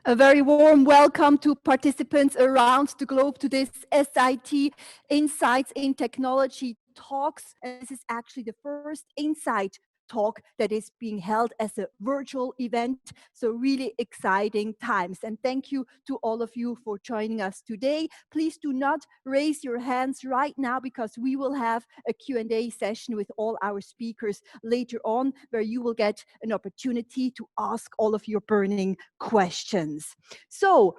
A very warm welcome to participants around the globe to this SIT Insights in Technology talks. And this is actually the first Insight talk that is being held as a virtual event. So really exciting times. And thank you to all of you for joining us today. Please do not raise your hands right now because we will have a Q&A session with all our speakers later on where you will get an opportunity to ask all of your burning questions. So,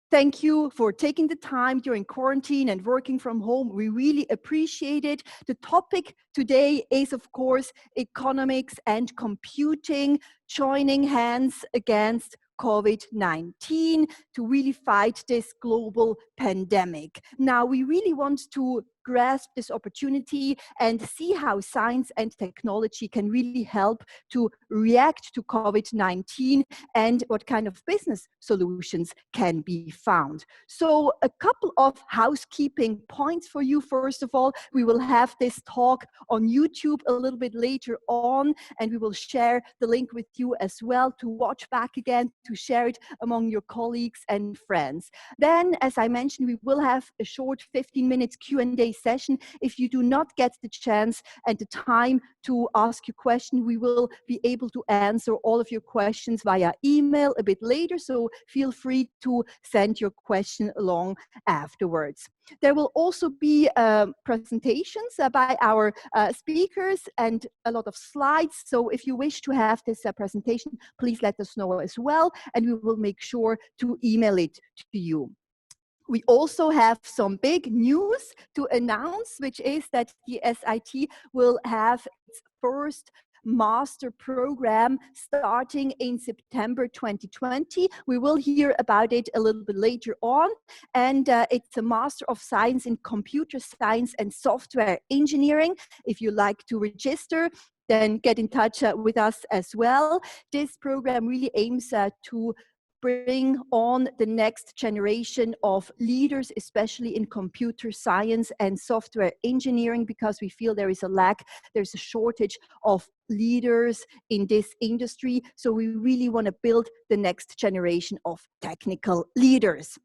thank you for taking the time during quarantine and working from home. We really appreciate it. The topic today is, of course, economics and computing joining hands against COVID-19 to really fight this global pandemic. Now, we really want to grasp this opportunity and see how science and technology can really help to react to COVID-19 and what kind of business solutions can be found. So a couple of housekeeping points for you. First of all, we will have this talk on YouTube a little bit later on, and we will share the link with you as well to watch back again, to share it among your colleagues and friends. Then, as I mentioned, we will have a short 15-minute Q&A session. If you do not get the chance and the time to ask your question, we will be able to answer all of your questions via email a bit later, so feel free to send your question along afterwards. There will also be presentations by our speakers and a lot of slides. So if you wish to have this presentation, please let us know as well, and we will make sure to email it to you. We also have some big news to announce, which is that the SIT will have its first master program starting in September 2020. We will hear about it a little bit later on. And it's a Master of Science in Computer Science and Software Engineering. If you like to register, then get in touch with us as well. This program really aims to bring on the next generation of leaders, especially in computer science and software engineering, because we feel there is a lack, there's a shortage of leaders in this industry. So we really want to build the next generation of technical leaders.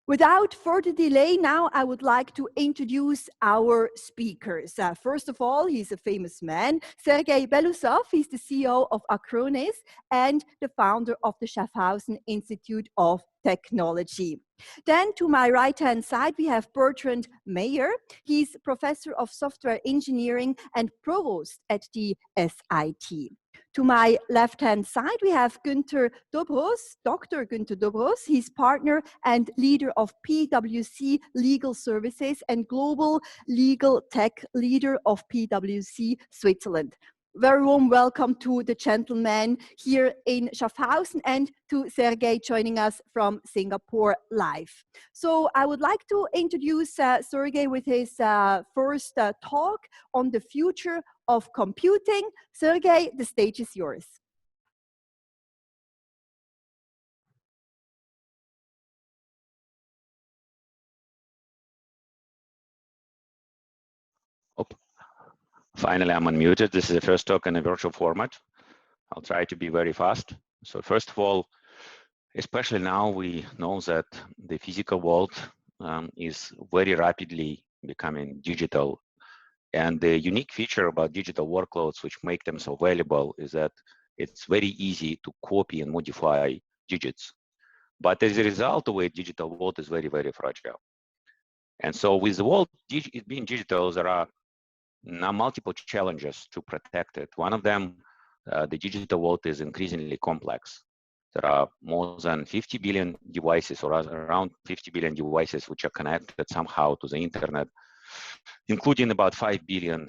Without further delay, now I would like to introduce our speakers. First of all, he's a famous man, Serguei Beloussov. He's the CEO of Acronis and the founder of the Schaffhausen Institute of Technology. Then to my right-hand side, we have Bertrand Meyer. He's professor of software engineering and provost at the SIT. To my left-hand side, we have Guenther Dobrauz, Dr. Guenther Dobrauz. He's partner and leader of PwC Legal Services and global legal tech leader of PwC Switzerland. Very warm welcome to the gentleman here in Schaffhausen and to Sergei joining us from Singapore live. So I would like to introduce Sergei with his first talk on the future of computing. Sergei, the stage is yours. Finally, I'm unmuted. This is the first talk in a virtual format. I'll try to be very fast. So first of all, especially now we know that the physical world is very rapidly becoming digital. And the unique feature about digital workloads, which make them so valuable, is that it's very easy to copy and modify digits. But as a result of it, digital world is very, very fragile. And so with the world being digital, there are now multiple challenges to protect it. One of them, the digital world is increasingly complex. There are more than 50 billion devices, or around 50 billion devices, which are connected somehow to the internet, including about 5 billion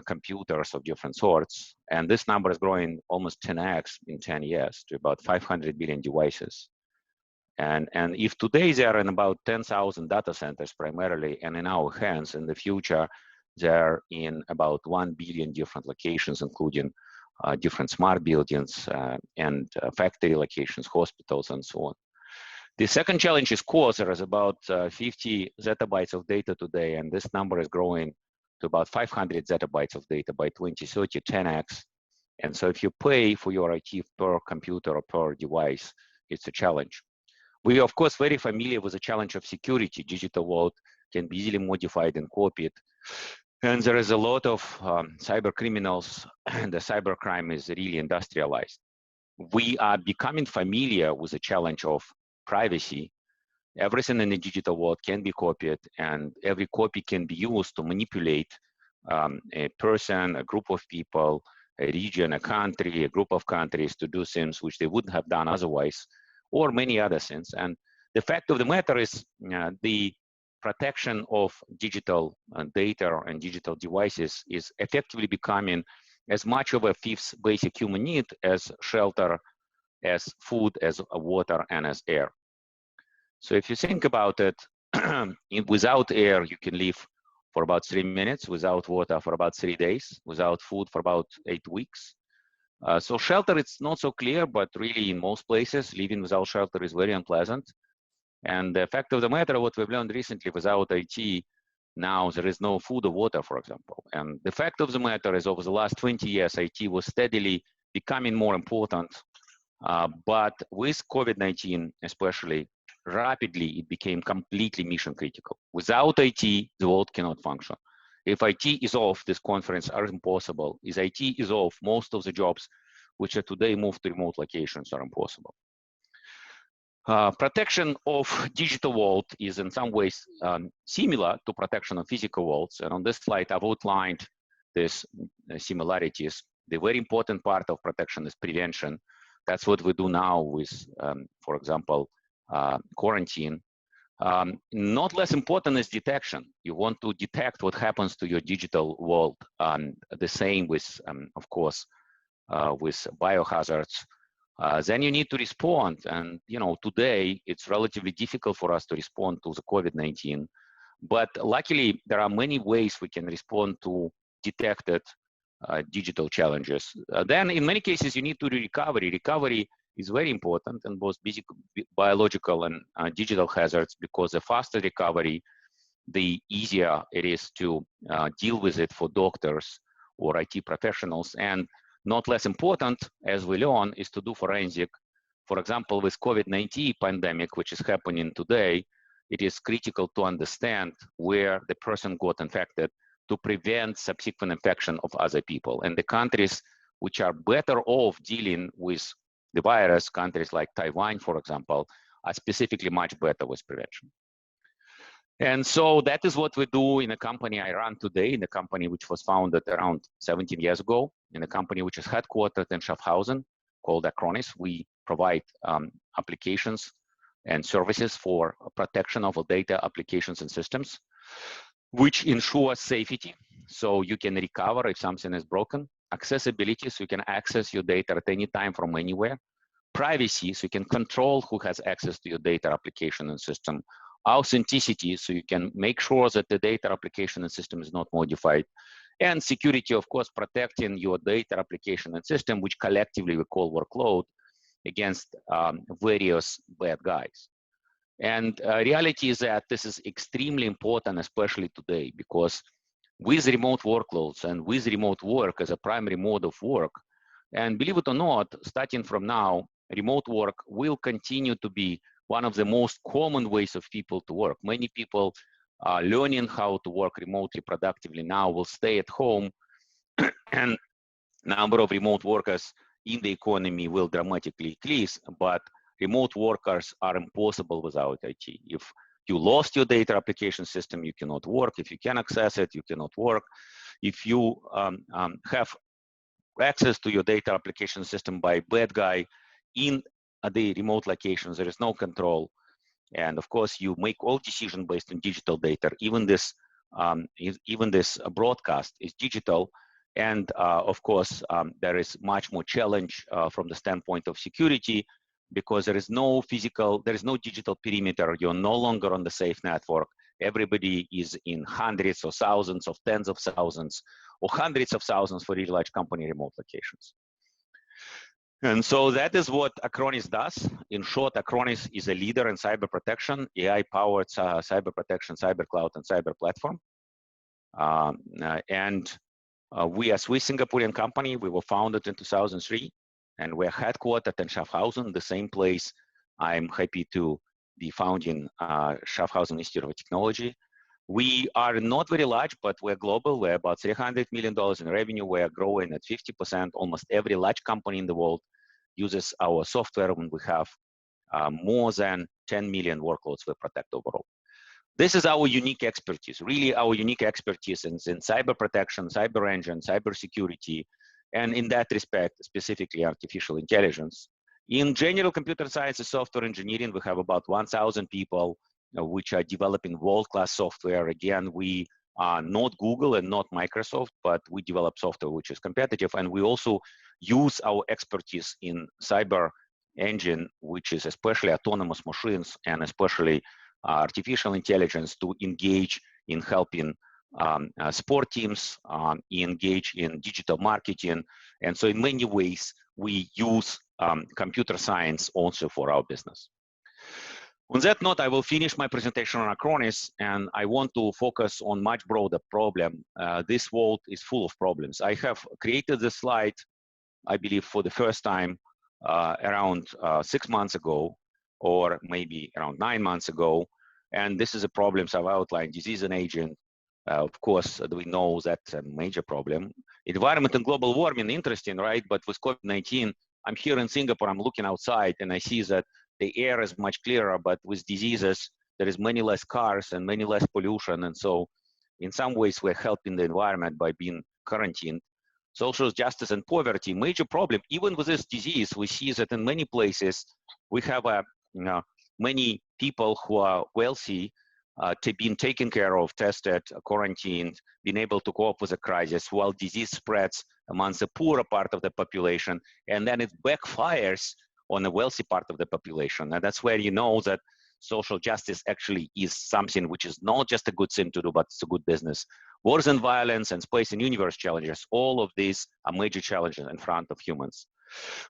computers of different sorts. And this number is growing almost 10x in 10 years to about 500 billion devices. And if today they are in about 10,000 data centers primarily, and in our hands, in the future, they're in about 1 billion different locations, including different smart buildings and factory locations, hospitals, and so on. The second challenge is cost. There is about 50 zettabytes of data today, and this number is growing to about 500 zettabytes of data by 2030, 10x. And so if you pay for your IT per computer or per device, it's a challenge. We are, of course, very familiar with the challenge of security. Digital world can be easily modified and copied. And there is a lot of cyber criminals, and the cybercrime is really industrialized. We are becoming familiar with the challenge of privacy. Everything in the digital world can be copied, and every copy can be used to manipulate a person, a group of people, a region, a country, a group of countries to do things which they wouldn't have done otherwise, or many other things. And the fact of the matter is the protection of digital data and digital devices is effectively becoming as much of a fifth basic human need as shelter, as food, as water, and as air. So if you think about it, without air, you can live for about 3 minutes, without water for about 3 days, without food for about 8 weeks. So shelter, it's not so clear, but really in most places, living without shelter is very unpleasant. And the fact of the matter, what we've learned recently, without IT, now there is no food or water, for example. And the fact of the matter is over the last 20 years, IT was steadily becoming more important. But with COVID-19, especially, rapidly, it became completely mission critical. Without IT, the world cannot function. If IT is off, this conference are impossible. If IT is off, most of the jobs which are today moved to remote locations are impossible. Protection of digital world is in some ways similar to protection of physical worlds. And on this slide, I've outlined these similarities. The very important part of protection is prevention. That's what we do now with, for example, quarantine. Not less important is detection. You want to detect what happens to your digital world. The same with, of course, with biohazards. Then you need to respond. And today it's relatively difficult for us to respond to the COVID-19. But luckily, there are many ways we can respond to detected digital challenges. Then in many cases, you need to do recovery. Recovery is very important in both biological and digital hazards, because the faster recovery, the easier it is to deal with it for doctors or IT professionals. And not less important, as we learn, is to do forensic. For example, with COVID-19 pandemic, which is happening today, it is critical to understand where the person got infected to prevent subsequent infection of other people. And the countries which are better off dealing with the virus, countries like Taiwan, for example, are specifically much better with prevention. And so that is what we do in a company I run today, in a company which was founded around 17 years ago, in a company which is headquartered in Schaffhausen called Acronis. We provide applications and services for protection of data, applications, and systems, which ensure safety, so you can recover if something is broken. Accessibility, so you can access your data at any time from anywhere. Privacy, so you can control who has access to your data, application, and system. Authenticity, so you can make sure that the data, application, and system is not modified. And security, of course, protecting your data, application, and system, which collectively we call workload, against various bad guys. And reality is that this is extremely important, especially today, because with remote workloads and with remote work as a primary mode of work, and believe it or not, starting from now, remote work will continue to be one of the most common ways of people to work. Many people are learning how to work remotely productively now, will stay at home, and number of remote workers in the economy will dramatically increase, but remote workers are impossible without IT. If you lost your data application system, you cannot work. If you can access it, you cannot work. If you have access to your data application system by a bad guy in the remote locations, there is no control. And of course, you make all decisions based on digital data. Even this broadcast is digital. And of course, there is much more challenge from the standpoint of security, because there is no digital perimeter. You're no longer on the safe network. Everybody is in hundreds or thousands of tens of thousands or hundreds of thousands for really large company remote locations. And so that is what Acronis does. In short, Acronis is a leader in cyber protection, AI-powered cyber protection, cyber cloud, and cyber platform. We are a Swiss Singaporean company. We were founded in 2003, and we're headquartered in Schaffhausen, the same place I'm happy to the founding Schaffhausen Institute of Technology. We are not very large, but we're global. We're about $300 million in revenue. We're growing at 50%. Almost every large company in the world uses our software, and we have more than 10 million workloads we protect overall. This is our unique expertise, really our unique expertise in cyber protection, cyber engine, cyber security, and in that respect, specifically artificial intelligence. In general computer science and software engineering, we have about 1,000 people which are developing world-class software. Again, we are not Google and not Microsoft, but we develop software which is competitive, and we also use our expertise in cyber engine, which is especially autonomous machines and especially artificial intelligence, to engage in helping sport teams, engage in digital marketing. And so in many ways, we use computer science also for our business. On that note, I will finish my presentation on Acronis, and I want to focus on much broader problem. This world is full of problems. I have created this slide, I believe, for the first time around 6 months ago, or maybe around 9 months ago. And this is the problems I've outlined: disease and aging. Of course, we know that's a major problem. Environment and global warming, interesting, right? But with COVID-19, I'm here in Singapore, I'm looking outside, and I see that the air is much clearer, but with diseases, there is many less cars and many less pollution. And so in some ways, we're helping the environment by being quarantined. Social justice and poverty, major problem. Even with this disease, we see that in many places, we have many people who are wealthy being taken care of, tested, quarantined, being able to cope with the crisis, while disease spreads amongst the poorer part of the population, and then it backfires on the wealthy part of the population. And that's where you know that social justice actually is something which is not just a good thing to do, but it's a good business. Wars and violence and space and universe challenges, all of these are major challenges in front of humans.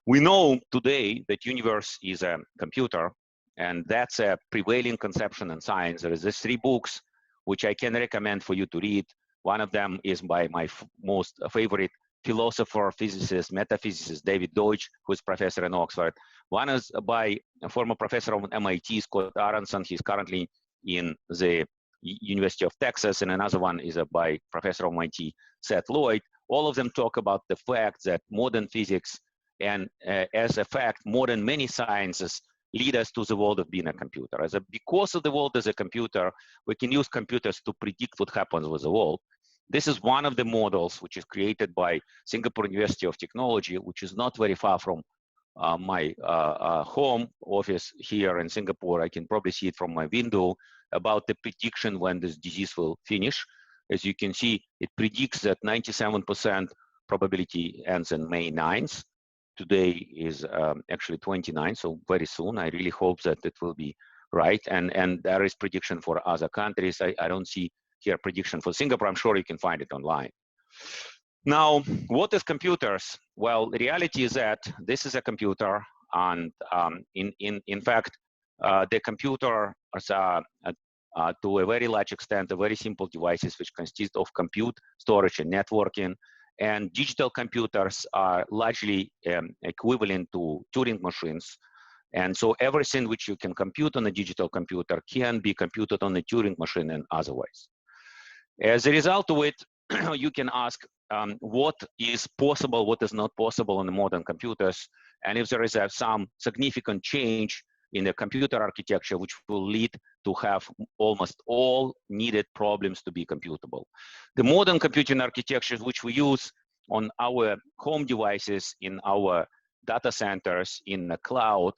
We know today that universe is a computer, and that's a prevailing conception in science. There is these 3 books which I can recommend for you to read. One of them is by my most favorite philosopher, physicist, metaphysicist, David Deutsch, who is professor in Oxford. One is by a former professor of MIT, Scott Aronson. He's currently in the University of Texas, and another one is by professor of MIT, Seth Lloyd. All of them talk about the fact that modern physics and as a fact, modern many sciences lead us to the world of being a computer. Because of the world as a computer, we can use computers to predict what happens with the world. This is one of the models which is created by Singapore University of Technology, which is not very far from my home office here in Singapore. I can probably see it from my window, about the prediction when this disease will finish. As you can see, it predicts that 97% probability ends on May 9th. Today is actually 29, so very soon. I really hope that it will be right. And there is prediction for other countries. I don't see here prediction for Singapore. I'm sure you can find it online. Now, what is computers? Well, the reality is that this is a computer, and in fact, the computer is to a very large extent, a very simple devices which consist of compute, storage, and networking. And digital computers are largely equivalent to Turing machines. And so everything which you can compute on a digital computer can be computed on a Turing machine and otherwise. As a result of it, you can ask what is possible, what is not possible on the modern computers, and if there is some significant change in the computer architecture, which will lead to have almost all needed problems to be computable. The modern computing architectures which we use on our home devices, in our data centers, in the cloud,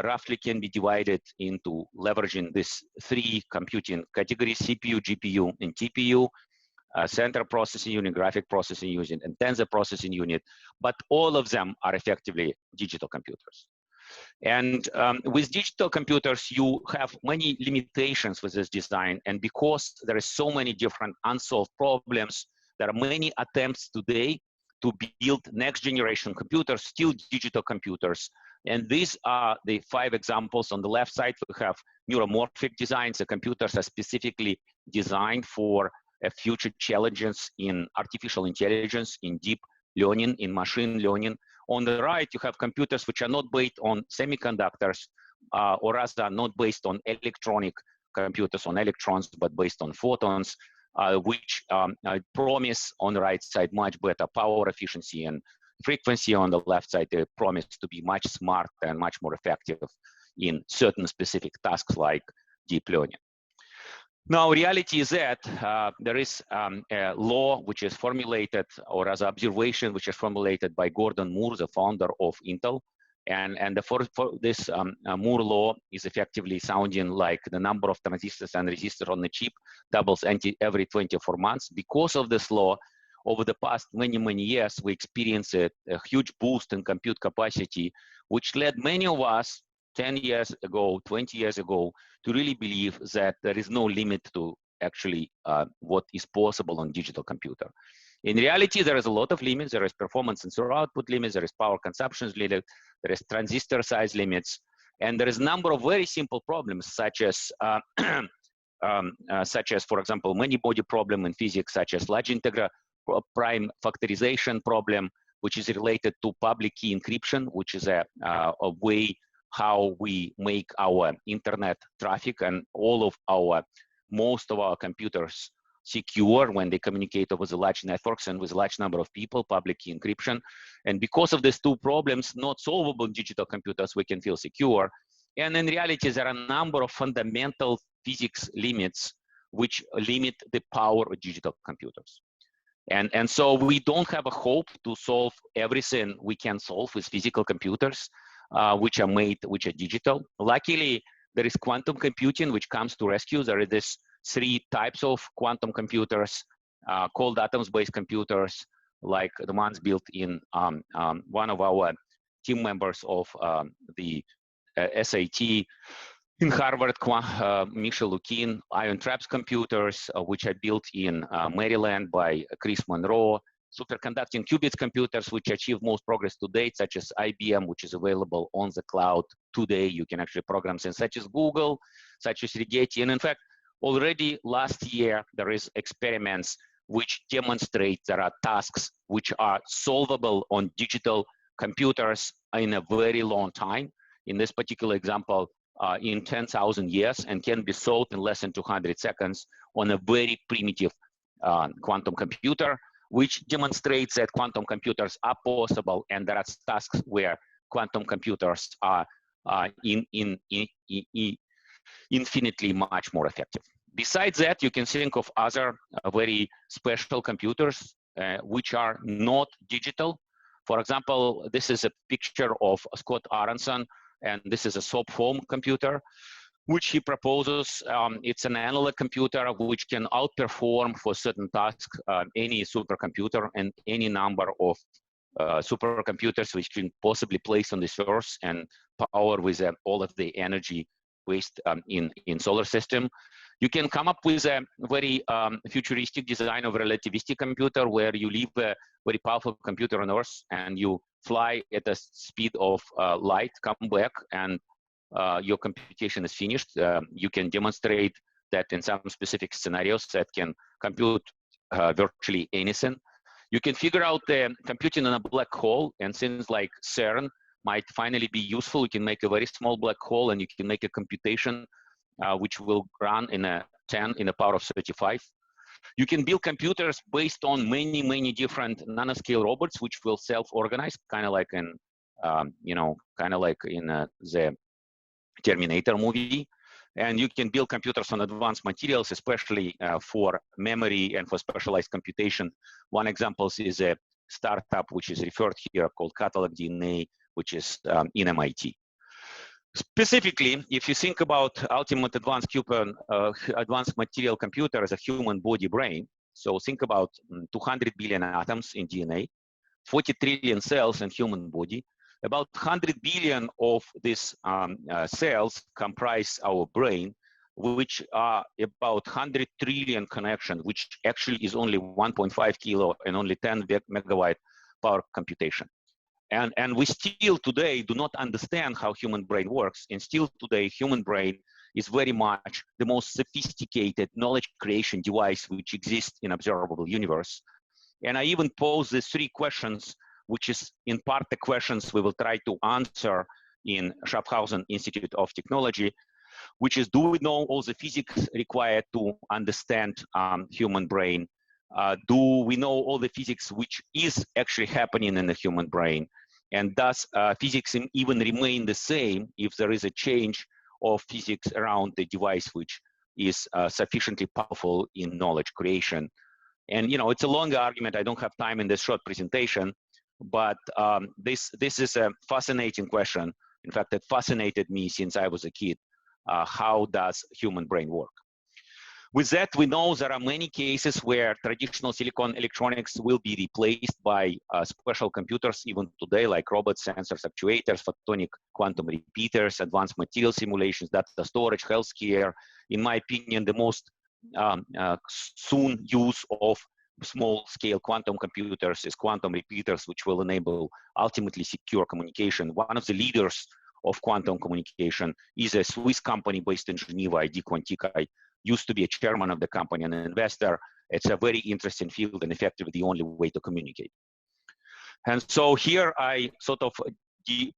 roughly can be divided into leveraging these 3 computing categories: CPU, GPU, and TPU, central processing unit, graphic processing unit, and tensor processing unit, but all of them are effectively digital computers. And with digital computers, you have many limitations with this design. And because there are so many different unsolved problems, there are many attempts today to build next generation computers, still digital computers. And these are the 5 examples. On the left side, we have neuromorphic designs. The computers are specifically designed for future challenges in artificial intelligence, in deep learning, in machine learning. On the right, you have computers which are not based on semiconductors, or rather not based on electronic computers, on electrons, but based on photons, which promise on the right side much better power efficiency and frequency. On the left side, they promise to be much smarter and much more effective in certain specific tasks like deep learning. Now, reality is that there is a law which is formulated, or as observation which is formulated by Gordon Moore, the founder of Intel. And this Moore law is effectively sounding like the number of transistors and resistors on the chip doubles every 24 months. Because of this law, over the past many years, we experienced a huge boost in compute capacity, which led many of us 10 years ago, 20 years ago, to really believe that there is no limit to actually what is possible on digital computer. In reality, there is a lot of limits. There is performance and sensor output limits. There is power consumption limits. There is transistor size limits. And there is a number of very simple problems, such as, for example, many body problem in physics, such as large integer prime factorization problem, which is related to public key encryption, which is a way how we make our internet traffic and most of our computers secure when they communicate over the large networks and with a large number of people, public key encryption. And because of these two problems, not solvable in digital computers, we can feel secure. And in reality, there are a number of fundamental physics limits which limit the power of digital computers. And so we don't have a hope to solve everything we can solve with physical computers, which are digital. Luckily, there is quantum computing, which comes to rescue. There are these three types of quantum computers, cold atoms-based computers, like the ones built in one of our team members of the SAT in Harvard, Misha Lukin, ion traps computers, which are built in Maryland by Chris Monroe, superconducting qubits computers, which achieve most progress to date, such as IBM, which is available on the cloud today. You can actually program things such as Google, such as Rigetti. And in fact, already last year, there is experiments which demonstrate there are tasks which are solvable on digital computers in a very long time. In this particular example, in 10,000 years, and can be solved in less than 200 seconds on a very primitive quantum computer, which demonstrates that quantum computers are possible, and there are tasks where quantum computers are infinitely much more effective. Besides that, you can think of other very special computers which are not digital. For example, this is a picture of Scott Aronson, and this is a SOP foam computer, which he proposes. It's an analog computer which can outperform for certain tasks any supercomputer and any number of supercomputers which can possibly place on the source and power with all of the energy waste in solar system. You can come up with a very futuristic design of a relativistic computer where you leave a very powerful computer on Earth and you fly at the speed of light, come back, and your computation is finished. You can demonstrate that in some specific scenarios that can compute virtually anything. You can figure out computing in a black hole, and things like CERN might finally be useful. You can make a very small black hole and you can make a computation which will run in a 10 in the power of 35. You can build computers based on many different nanoscale robots which will self-organize, kind of like in, the Terminator movie. And you can build computers on advanced materials, especially for memory and for specialized computation. One example is a startup which is referred here called Catalog DNA, which is in MIT. Specifically, if you think about ultimate advanced material computer as a human body brain, so think about 200 billion atoms in DNA, 40 trillion cells in human body. About 100 billion of these cells comprise our brain, which are about 100 trillion connections, which actually is only 1.5 kilo and only 10 megabyte power computation. And we still today do not understand how human brain works. And still today, human brain is very much the most sophisticated knowledge creation device which exists in observable universe. And I even pose these three questions, which is in part the questions we will try to answer in Schaffhausen Institute of Technology, which is, do we know all the physics required to understand human brain? Do we know all the physics which is actually happening in the human brain? And does physics even remain the same if there is a change of physics around the device which is sufficiently powerful in knowledge creation? And it's a long argument. I don't have time in this short presentation, but this is a fascinating question. In fact, it fascinated me since I was a kid. How does human brain work? With that, we know there are many cases where traditional silicon electronics will be replaced by special computers even today, like robots, sensors, actuators, photonic quantum repeaters, advanced material simulations, data storage, healthcare. In my opinion, the most soon use of small-scale quantum computers is quantum repeaters, which will enable ultimately secure communication. One of the leaders of quantum communication is a Swiss company based in Geneva, ID Quantique. I used to be a chairman of the company and an investor. It's a very interesting field and effectively the only way to communicate. And so here I sort of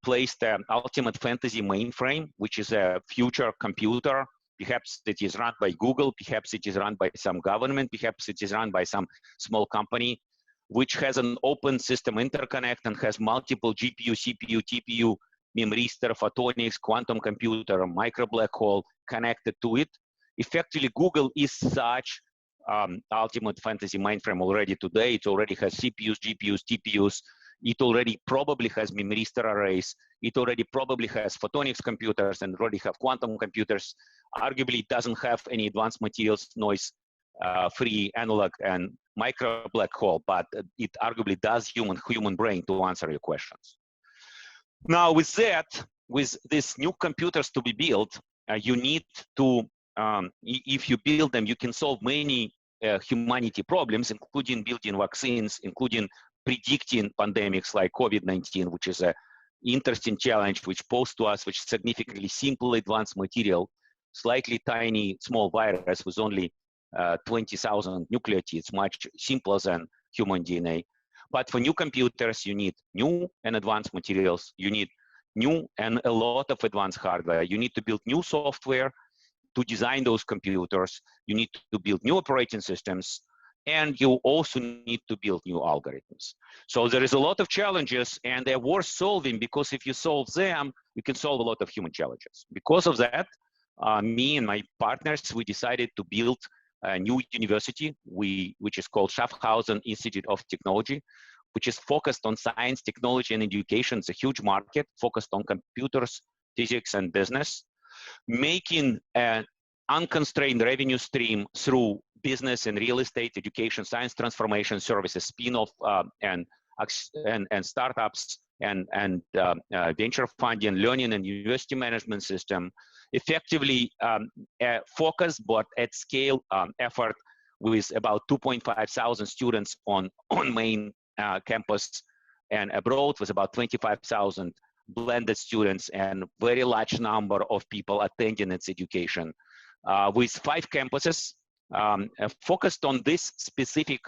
placed the ultimate fantasy mainframe, which is a future computer. Perhaps it is run by Google, perhaps it is run by some government, perhaps it is run by some small company, which has an open system interconnect and has multiple GPU, CPU, TPU, memristor, photonics, quantum computer, micro black hole connected to it. Effectively, Google is such ultimate fantasy mainframe already today. It already has CPUs, GPUs, TPUs. It already probably has memristor arrays. It already probably has photonics computers and already have quantum computers. Arguably, it doesn't have any advanced materials, noise, free analog and micro black hole, but it arguably does human brain, to answer your questions. Now, with that, with these new computers to be built, you need to, if you build them, you can solve many humanity problems, including building vaccines, including predicting pandemics like COVID-19, which is an interesting challenge which posed to us, which is significantly simple advanced material, slightly tiny small virus with only 20,000 nucleotides, much simpler than human DNA. But for new computers, you need new and advanced materials. You need new and a lot of advanced hardware. You need to build new software to design those computers. You need to build new operating systems. And you also need to build new algorithms. So there is a lot of challenges, and they're worth solving, because if you solve them, you can solve a lot of human challenges. Because of that, me and my partners, we decided to build a new university, which is called Schaffhausen Institute of Technology, which is focused on science, technology, and education. It's a huge market focused on computers, physics, and business, making an unconstrained revenue stream through business and real estate, education, science transformation services, spin-off and startups and venture funding, learning and university management system, effectively focused but at scale effort with about 2,500 students on main campus and abroad, with about 25,000 blended students and very large number of people attending its education, with 5 campuses focused on this specific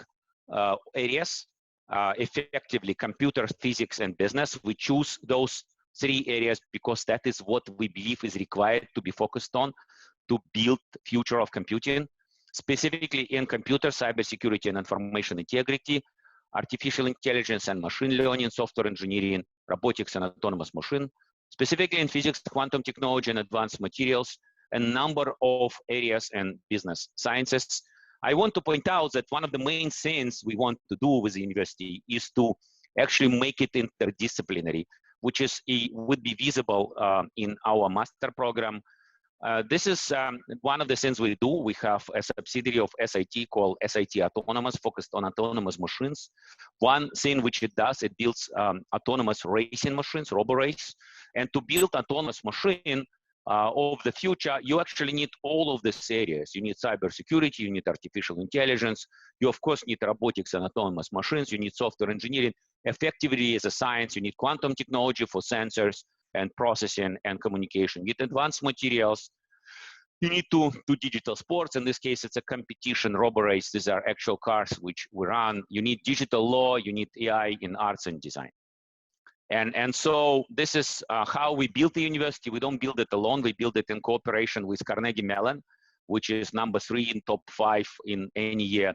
areas, effectively computers, physics, and business. We choose those 3 areas because that is what we believe is required to be focused on to build future of computing, specifically in computer, cybersecurity and information integrity, artificial intelligence and machine learning, software engineering, robotics and autonomous machine, specifically in physics, quantum technology and advanced materials, a number of areas and business sciences. I want to point out that one of the main things we want to do with the university is to actually make it interdisciplinary, which is would be visible in our master program. This is one of the things we do. We have a subsidiary of SIT called SIT Autonomous, focused on autonomous machines. One thing which it does, it builds autonomous racing machines, robo-race. And to build autonomous machine of the future, you actually need all of these areas. You need cybersecurity, you need artificial intelligence, you of course need robotics and autonomous machines, you need software engineering. Effectively as a science, you need quantum technology for sensors and processing and communication. You need advanced materials. You need to do digital sports. In this case, it's a competition, robo-race. These are actual cars which we run. You need digital law. You need AI in arts and design. And so this is how we built the university. We don't build it alone. We build it in cooperation with Carnegie Mellon, which is #3 in top 5 in any year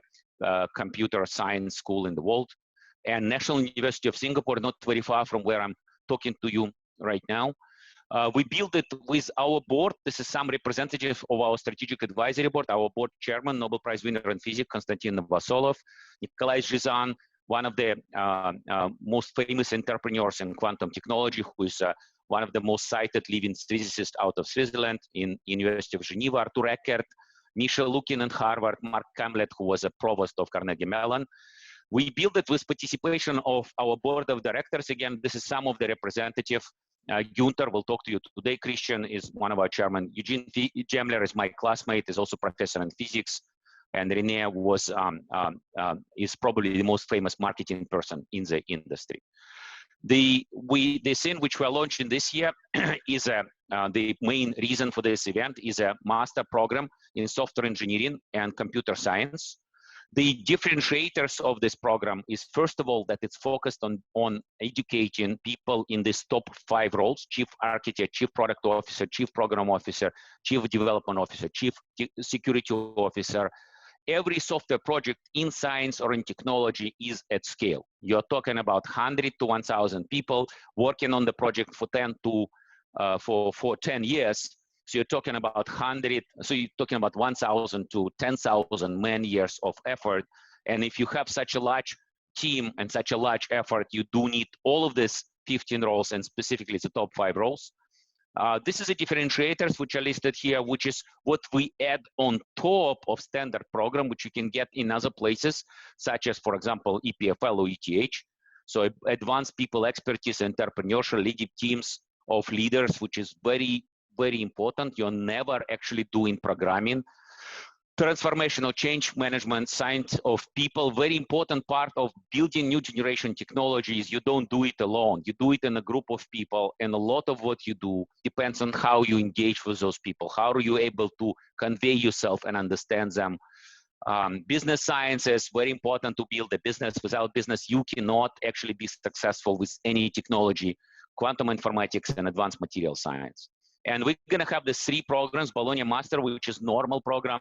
computer science school in the world. And National University of Singapore, not very far from where I'm talking to you right now. We built it with our board. This is some representative of our strategic advisory board, our board chairman, Nobel Prize winner in physics, Konstantin Novoselov, Nikolai Zhizan, one of the most famous entrepreneurs in quantum technology, who is one of the most cited living physicists out of Switzerland in University of Geneva, Arthur Eckert, Misha Lukin in Harvard, Mark Kamlet, who was a provost of Carnegie Mellon. We built it with participation of our board of directors. Again, this is some of the representative. Guenther will talk to you today. Christian is one of our chairmen. Eugene Gemler is my classmate, is also professor in physics. And René was, is probably the most famous marketing person in the industry. The thing which we're launching this year is the main reason for this event is a master program in software engineering and computer science. The differentiators of this program is, first of all, that it's focused on educating people in these top 5 roles: chief architect, chief product officer, chief program officer, chief development officer, chief security officer. Every software project in science or in technology is at scale. You're talking about 100 to 1,000 people working on the project for 10 years. So you're talking about 100, so you're talking about 1,000 to 10,000 man years of effort. And if you have such a large team and such a large effort, you do need all of these 15 roles, and specifically the top 5 roles. This is the differentiators which are listed here, which is what we add on top of standard program, which you can get in other places, such as, for example, EPFL or ETH. So advanced people expertise, entrepreneurship, leading teams of leaders, which is very, very important. You're never actually doing programming. Transformational change management, science of people, very important part of building new generation technologies. You don't do it alone. You do it in a group of people, and a lot of what you do depends on how you engage with those people. How are you able to convey yourself and understand them? Business science is very important to build a business. Without business, you cannot actually be successful with any technology, quantum informatics and advanced material science. And we're going to have the 3 programs: Bologna Master, which is normal program,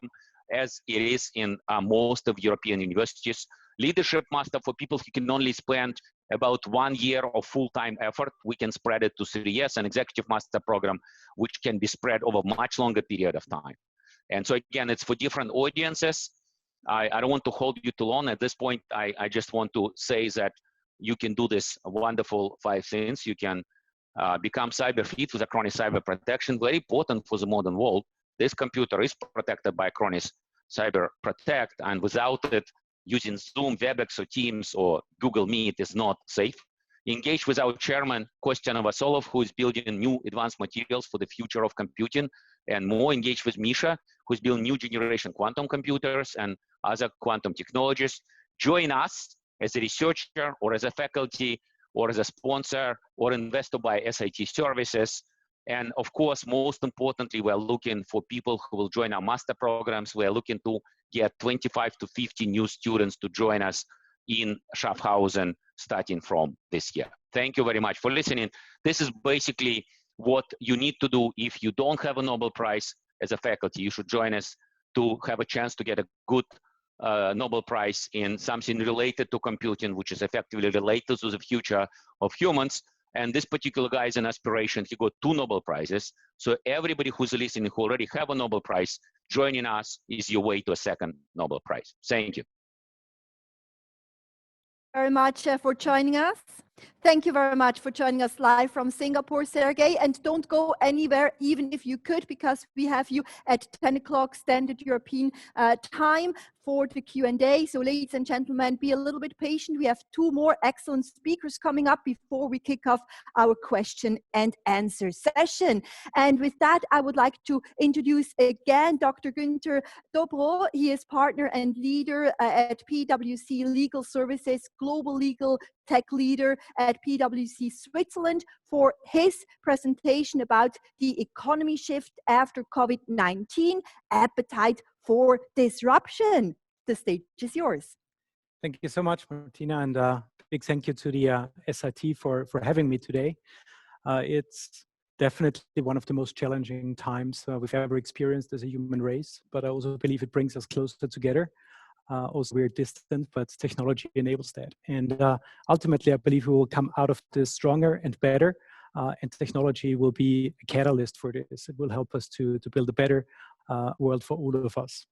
as it is in most of European universities. Leadership Master for people who can only spend about 1 year of full-time effort. We can spread it to 3 years. An Executive Master program, which can be spread over a much longer period of time. And so again, it's for different audiences. I don't want to hold you too long. At this point, I just want to say that you can do this wonderful 5 things. You can become cyber fit with Acronis cyber protection, very important for the modern world. This computer is protected by Acronis Cyber Protect, and without it, using Zoom, WebEx, or Teams, or Google Meet is not safe. Engage with our chairman, Kostya Novoselov, who is building new advanced materials for the future of computing, and more engage with Misha, who's building new generation quantum computers and other quantum technologies. Join us as a researcher or as a faculty or as a sponsor or investor by SIT services. And of course, most importantly, we're looking for people who will join our master programs. We're looking to get 25 to 50 new students to join us in Schaffhausen starting from this year. Thank you very much for listening. This is basically what you need to do if you don't have a Nobel Prize as a faculty. You should join us to have a chance to get a good Nobel Prize in something related to computing, which is effectively related to the future of humans. And this particular guy is an aspiration. He got 2 Nobel Prizes. So everybody who's listening who already have a Nobel Prize, joining us is your way to a second Nobel Prize. Thank you. Very much for joining us. Thank you very much for joining us live from Singapore, Sergei. And don't go anywhere, even if you could, because we have you at 10 o'clock Standard European time for the Q&A. So ladies and gentlemen, be a little bit patient. We have 2 more excellent speakers coming up before we kick off our question and answer session. And with that, I would like to introduce again Dr. Guenther Dobrauz. He is partner and leader at PwC Legal Services, global legal tech leader at PwC Switzerland, for his presentation about the economy shift after COVID-19, appetite for disruption. The stage is yours. Thank you so much, Martina, and big thank you to the SIT for having me today. It's definitely one of the most challenging times we've ever experienced as a human race, but I also believe it brings us closer together. Also, we're distant, but technology enables that. And ultimately, I believe we will come out of this stronger and better, and technology will be a catalyst for this. It will help us to build a better world for all of us.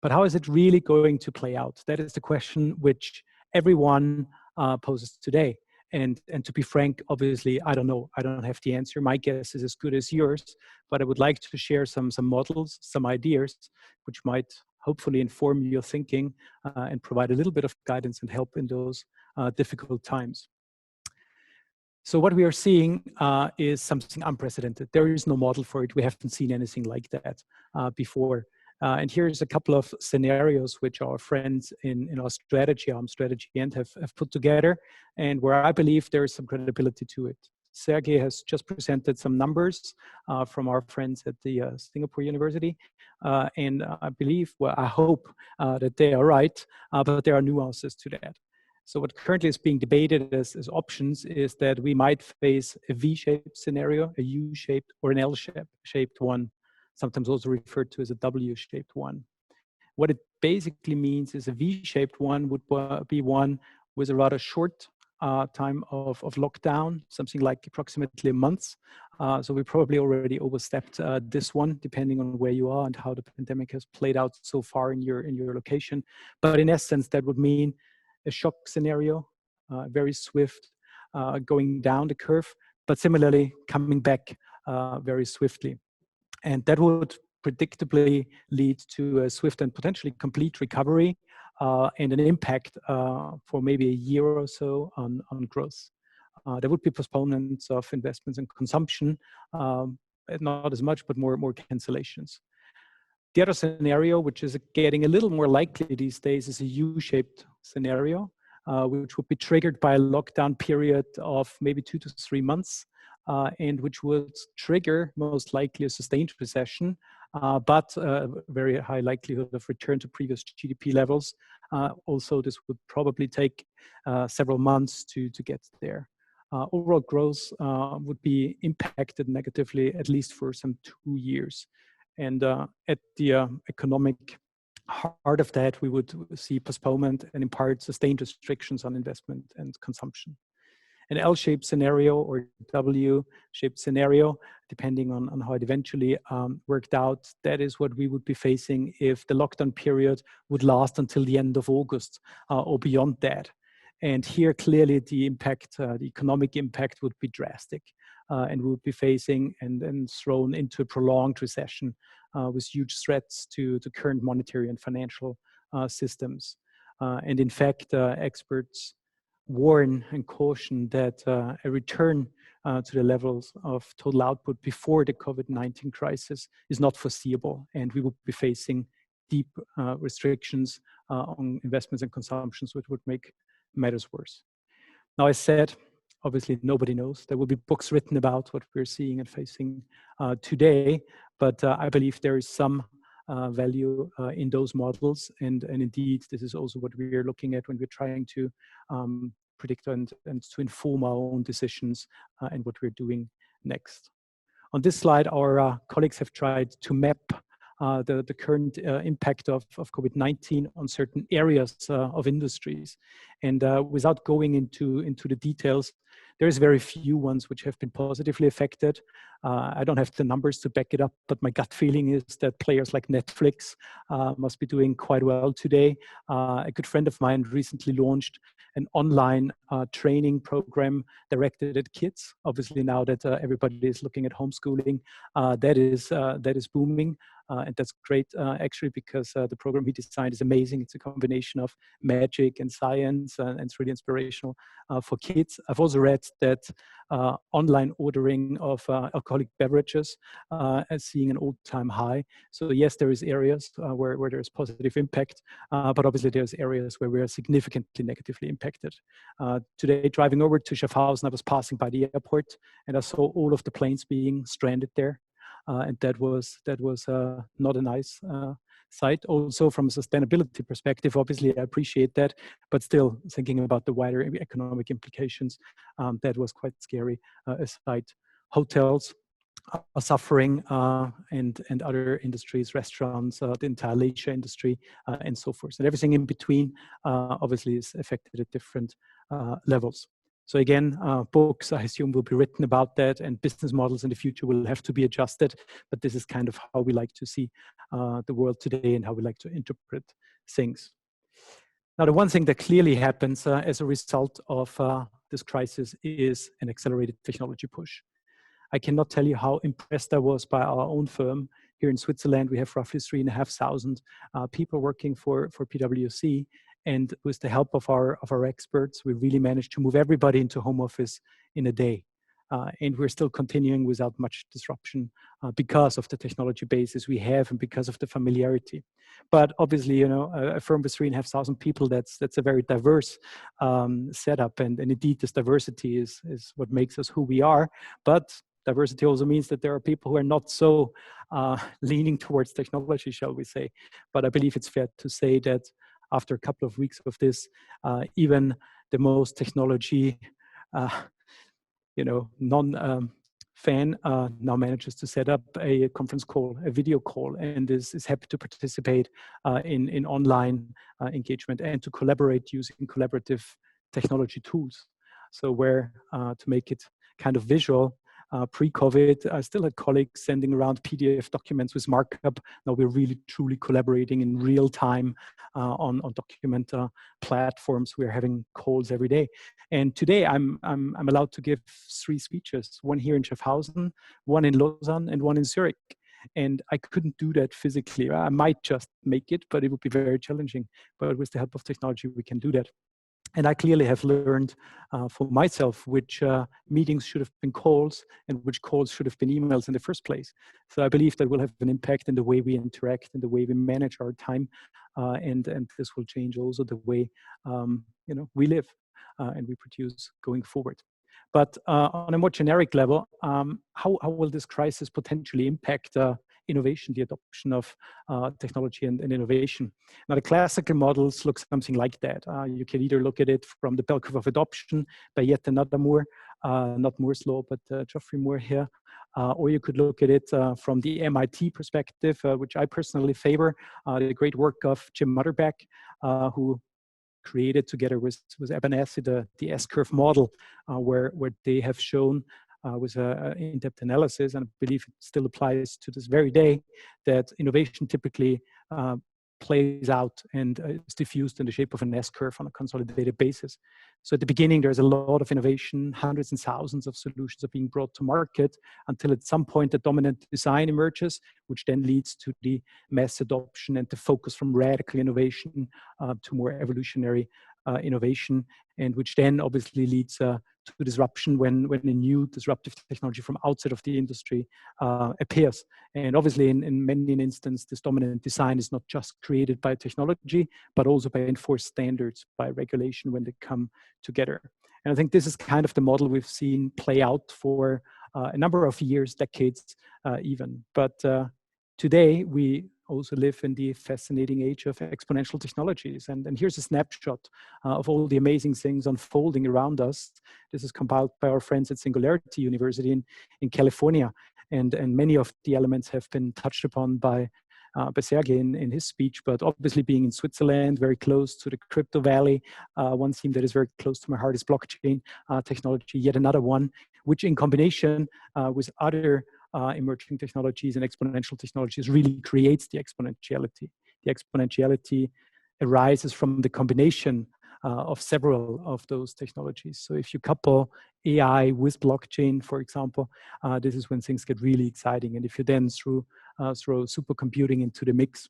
But how is it really going to play out? That is the question which everyone poses today. And to be frank, obviously, I don't know. I don't have the answer. My guess is as good as yours, but I would like to share some models, some ideas, which might hopefully inform your thinking and provide a little bit of guidance and help in those difficult times. So what we are seeing is something unprecedented. There is no model for it. We haven't seen anything like that before. And here's a couple of scenarios which our friends in our strategy end have put together, and where I believe there is some credibility to it. Sergei has just presented some numbers from our friends at the Singapore University, and I believe, well, I hope that they are right, but there are nuances to that. So what currently is being debated as options is that we might face a V-shaped scenario, a U-shaped, or an L-shaped one, sometimes also referred to as a W-shaped one. What it basically means is a V-shaped one would be one with a rather short time of lockdown, something like approximately a month. So we probably already overstepped this one, depending on where you are and how the pandemic has played out so far in your location. But in essence, that would mean a shock scenario, very swift, going down the curve, but similarly coming back very swiftly. And that would predictably lead to a swift and potentially complete recovery and an impact for maybe a year or so on growth. There would be postponements of investments and consumption, not as much, but more cancellations. The other scenario, which is getting a little more likely these days, is a U-shaped scenario, which would be triggered by a lockdown period of maybe 2 to 3 months, and which would trigger most likely a sustained recession, but a very high likelihood of return to previous GDP levels. Also, this would probably take several months to get there. Overall growth would be impacted negatively, at least for some 2 years. And at the economic heart of that, we would see postponement and in part sustained restrictions on investment and consumption. An L-shaped scenario or W-shaped scenario, depending on how it eventually worked out, that is what we would be facing if the lockdown period would last until the end of August or beyond that. And here, clearly, the impact, the economic impact would be drastic. And we would be facing and thrown into a prolonged recession with huge threats to current monetary and financial systems. And in fact, experts warn and caution that a return to the levels of total output before the COVID-19 crisis is not foreseeable, and we will be facing deep restrictions on investments and consumptions, which would make matters worse. Now, I said, obviously nobody knows. There will be books written about what we're seeing and facing today, but I believe there is some value in those models, and indeed this is also what we are looking at when we're trying to predict and to inform our own decisions and what we're doing next. On this slide, our colleagues have tried to map the current impact of COVID-19 on certain areas of industries, and without going into the details, there's very few ones which have been positively affected. I don't have the numbers to back it up, but my gut feeling is that players like Netflix must be doing quite well today. A good friend of mine recently launched an online training program directed at kids. Obviously, now that everybody is looking at homeschooling, that is booming. And that's great, actually, because the program he designed is amazing. It's a combination of magic and science, and it's really inspirational for kids. I've also read that online ordering of alcoholic beverages is seeing an all-time high. So yes, there is areas where there's positive impact, but obviously there's areas where we are significantly negatively impacted. Today, driving over to Schaffhausen, I was passing by the airport and I saw all of the planes being stranded there. and that was not a nice sight. Also, from a sustainability perspective, obviously, I appreciate that, but still thinking about the wider economic implications, that was quite scary. Aside, hotels are suffering, and other industries, restaurants, the entire leisure industry, and so forth. And everything in between, obviously, is affected at different levels. So again, books, I assume, will be written about that, and business models in the future will have to be adjusted. But this is kind of how we like to see the world today and how we like to interpret things. Now, the one thing that clearly happens as a result of this crisis is an accelerated technology push. I cannot tell you how impressed I was by our own firm. Here in Switzerland, we have roughly 3,500 people working for PwC. And with the help of our experts, we really managed to move everybody into home office in a day. And we're still continuing without much disruption because of the technology basis we have and because of the familiarity. But obviously, you know, a firm with 3,500 people, that's a very diverse setup. And indeed, this diversity is what makes us who we are. But diversity also means that there are people who are not so leaning towards technology, shall we say. But I believe it's fair to say that after a couple of weeks of this, even the most technology, non-fan now manages to set up a conference call, a video call, and is happy to participate in online engagement and to collaborate using collaborative technology tools. So where, to make it kind of visual, pre-COVID, I still had colleagues sending around PDF documents with markup. Now we're really truly collaborating in real time on document platforms. We're having calls every day. And today I'm allowed to give 3 speeches, one here in Schaffhausen, one in Lausanne, and one in Zurich. And I couldn't do that physically. I might just make it, but it would be very challenging. But with the help of technology, we can do that. And I clearly have learned for myself which meetings should have been calls and which calls should have been emails in the first place. So I believe that will have an impact in the way we interact and the way we manage our time. And this will change also the way we live and we produce going forward. But on a more generic level, how will this crisis potentially impact innovation, the adoption of technology and innovation? Now, the classical models look something like that. You can either look at it from the bell curve of adoption by yet another Moore, not Moore's law, but Geoffrey Moore here, or you could look at it from the MIT perspective, which I personally favor, the great work of Jim Mutterbeck, who created together with Abernathy the S-curve model, where they have shown with an in-depth analysis, and I believe it still applies to this very day, that innovation typically plays out and is diffused in the shape of an S-curve on a consolidated basis. So at the beginning, there's a lot of innovation, hundreds and thousands of solutions are being brought to market until at some point the dominant design emerges, which then leads to the mass adoption and the focus from radical innovation to more evolutionary innovation, and which then obviously leads to disruption when a new disruptive technology from outside of the industry appears. And obviously in many instances, this dominant design is not just created by technology, but also by enforced standards, by regulation when they come together. And I think this is kind of the model we've seen play out for a number of years, decades even. But today we also live in the fascinating age of exponential technologies. And here's a snapshot of all the amazing things unfolding around us. This is compiled by our friends at Singularity University in California. And many of the elements have been touched upon by Serguei in his speech, but obviously being in Switzerland, very close to the crypto valley, one theme that is very close to my heart is blockchain technology, yet another one, which in combination with other emerging technologies and exponential technologies really creates the exponentiality. The exponentiality arises from the combination of several of those technologies. So if you couple AI with blockchain, for example, this is when things get really exciting. And if you then throw supercomputing into the mix,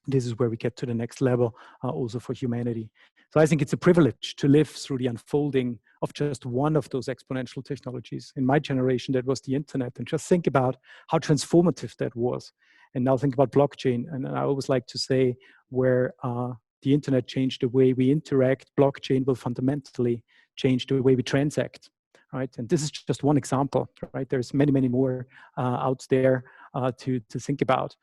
this is where we get to the next level also for humanity. So I think it's a privilege to live through the unfolding of just one of those exponential technologies. In my generation, that was the internet. And just think about how transformative that was. And now think about blockchain. And I always like to say where the internet changed the way we interact, blockchain will fundamentally change the way we transact. right? And this is just one example, right? There's many, many more out there to think about.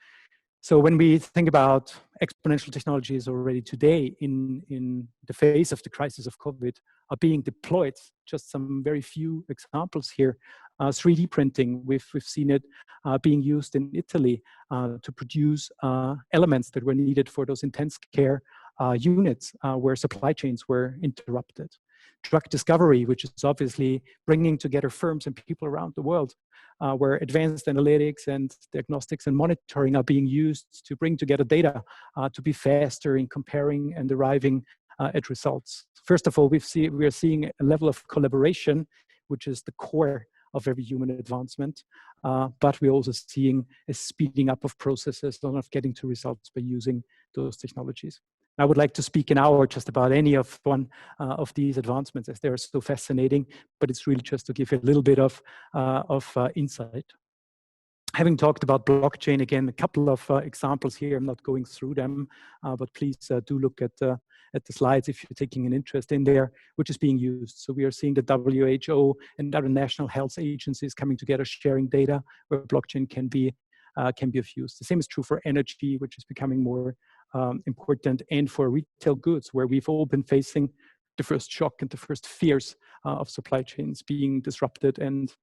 So when we think about exponential technologies already today in the face of the crisis of COVID are being deployed, just some very few examples here. 3D printing, we've seen it being used in Italy to produce elements that were needed for those intense care units where supply chains were interrupted. Drug discovery, which is obviously bringing together firms and people around the world, where advanced analytics and diagnostics and monitoring are being used to bring together data to be faster in comparing and arriving at results. First of all, we are seeing a level of collaboration, which is the core of every human advancement, but we're also seeing a speeding up of processes and of getting to results by using those technologies. I would like to speak an hour just about any of one of these advancements, as they are so fascinating, but it's really just to give you a little bit of insight. Having talked about blockchain, again, a couple of examples here. I'm not going through them, but please do look at the slides if you're taking an interest in there, which is being used. So we are seeing the WHO and other national health agencies coming together, sharing data where blockchain can be of use. The same is true for energy, which is becoming more important, and for retail goods, where we've all been facing the first shock and the first fears of supply chains being disrupted and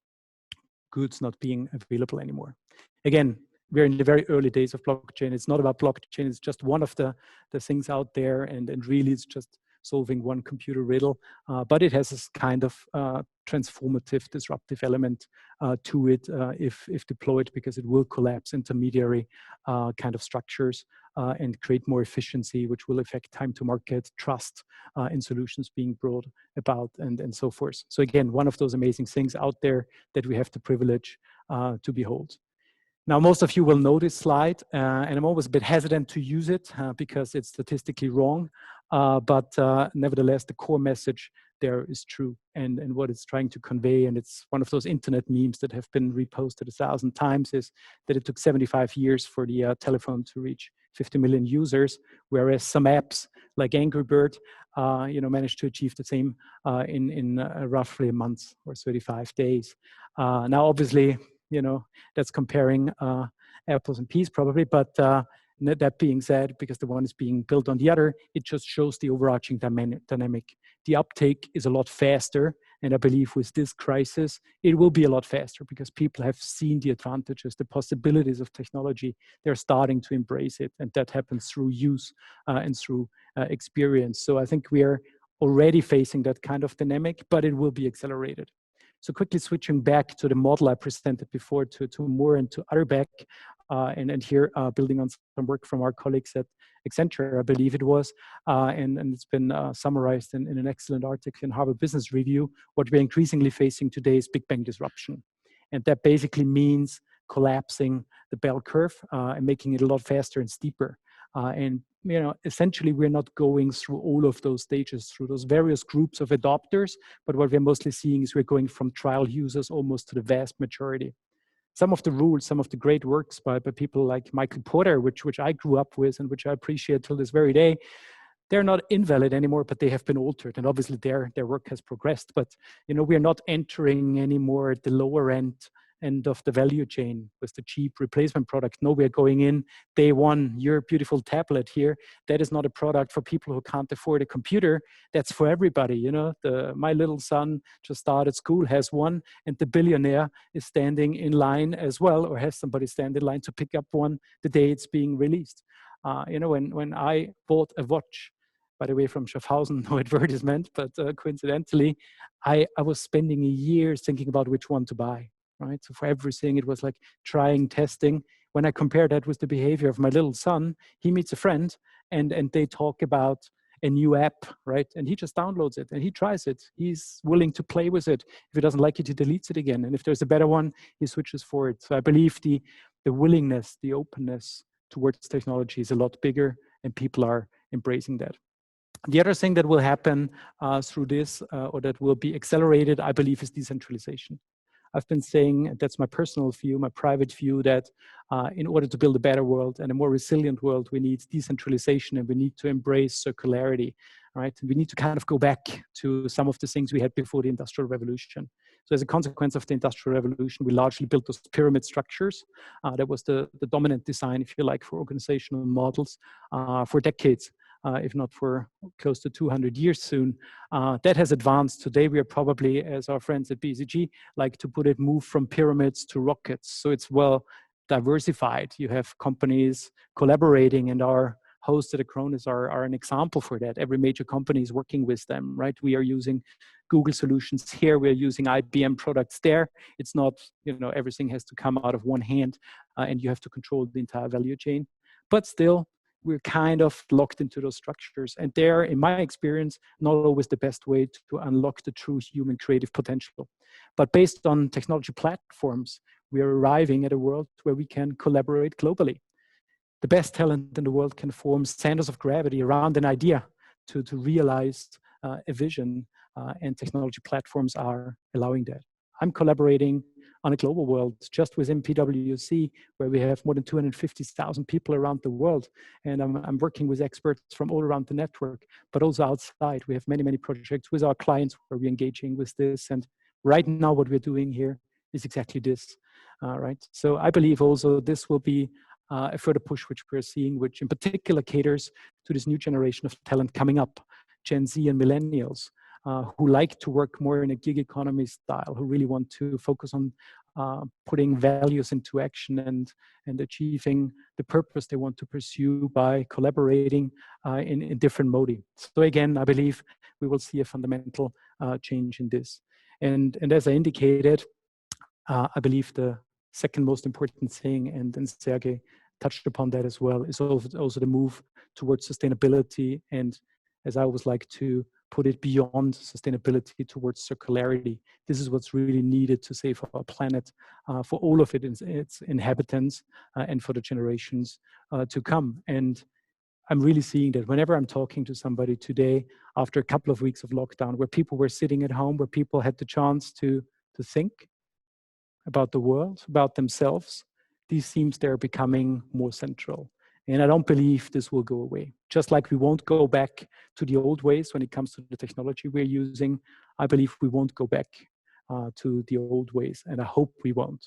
goods not being available anymore. Again, we're in the very early days of blockchain. It's not about blockchain, it's just one of the things out there, and really it's just solving one computer riddle, but it has this kind of transformative, disruptive element to it if deployed, because it will collapse intermediary kind of structures and create more efficiency, which will affect time to market, trust in solutions being brought about, and so forth. So again, one of those amazing things out there that we have the privilege to behold. Now, most of you will know this slide, and I'm always a bit hesitant to use it because it's statistically wrong, but nevertheless, the core message there is true, and what it's trying to convey, and it's one of those internet memes that have been reposted 1,000 times, is that it took 75 years for the telephone to reach 50 million users, whereas some apps like Angry Bird, managed to achieve the same in roughly a month or 35 days. Now, obviously, that's comparing apples and peas probably, but that being said, because the one is being built on the other, it just shows the overarching dynamic. The uptake is a lot faster, and I believe with this crisis, it will be a lot faster because people have seen the advantages, the possibilities of technology. They're starting to embrace it, and that happens through use and through experience. So I think we are already facing that kind of dynamic, but it will be accelerated. So quickly switching back to the model I presented before to Moore and to Utterback, and here building on some work from our colleagues at Accenture, I believe it was, and it's been summarized in an excellent article in Harvard Business Review. What we're increasingly facing today is Big Bang disruption. And that basically means collapsing the bell curve and making it a lot faster and steeper. And essentially, we're not going through all of those stages, through those various groups of adopters, but what we're mostly seeing is we're going from trial users almost to the vast majority. Some of the rules, some of the great works by people like Michael Porter, which I grew up with and which I appreciate till this very day, they're not invalid anymore, but they have been altered. And obviously their work has progressed, but we're not entering anymore at the lower end of the value chain with the cheap replacement product. No, we're going in day one. Your beautiful tablet here, that is not a product for people who can't afford a computer. That's for everybody. My little son just started school, has one, and the billionaire is standing in line as well, or has somebody stand in line to pick up one the day it's being released. When I bought a watch, by the way, from Schaffhausen, no advertisement, but coincidentally, I was spending a year thinking about which one to buy. Right? So for everything, it was like trying, testing. When I compare that with the behavior of my little son, he meets a friend and they talk about a new app, right? And he just downloads it and he tries it. He's willing to play with it. If he doesn't like it, he deletes it again. And if there's a better one, he switches for it. So I believe the willingness, the openness towards technology is a lot bigger, and people are embracing that. The other thing that will happen through this, or that will be accelerated, I believe, is decentralization. I've been saying, that's my personal view, my private view, that in order to build a better world and a more resilient world, we need decentralization and we need to embrace circularity, right? And we need to kind of go back to some of the things we had before the Industrial Revolution. So as a consequence of the Industrial Revolution, we largely built those pyramid structures. That was the dominant design, if you like, for organizational models for decades, if not for close to 200 years soon. That has advanced. Today, we are probably, as our friends at BCG like to put it, move from pyramids to rockets. So it's well diversified. You have companies collaborating, and our hosts at Acronis are an example for that. Every major company is working with them, right? We are using Google solutions here. We are using IBM products there. It's not, everything has to come out of one hand and you have to control the entire value chain. But still, we're kind of locked into those structures. And they're, in my experience, not always the best way to unlock the true human creative potential. But based on technology platforms, we are arriving at a world where we can collaborate globally. The best talent in the world can form centers of gravity around an idea to realize a vision, and technology platforms are allowing that. I'm collaborating on a global world just within PwC, where we have more than 250,000 people around the world. And I'm working with experts from all around the network, but also outside. We have many, many projects with our clients where we're engaging with this. And right now, what we're doing here is exactly this, right? So I believe also this will be a further push which we're seeing, which in particular caters to this new generation of talent coming up, Gen Z and millennials, who like to work more in a gig economy style, who really want to focus on putting values into action and achieving the purpose they want to pursue by collaborating in different modi. So again, I believe we will see a fundamental change in this. And as I indicated, I believe the second most important thing, and Sergei touched upon that as well, is also the move towards sustainability, and as I always like to put it, beyond sustainability towards circularity. This is what's really needed to save our planet for all of its inhabitants and for the generations to come. And I'm really seeing that whenever I'm talking to somebody today, after a couple of weeks of lockdown, where people were sitting at home, where people had the chance to think about the world, about themselves, these themes, they're becoming more central. And I don't believe this will go away. Just like we won't go back to the old ways when it comes to the technology we're using, I believe we won't go back to the old ways, and I hope we won't.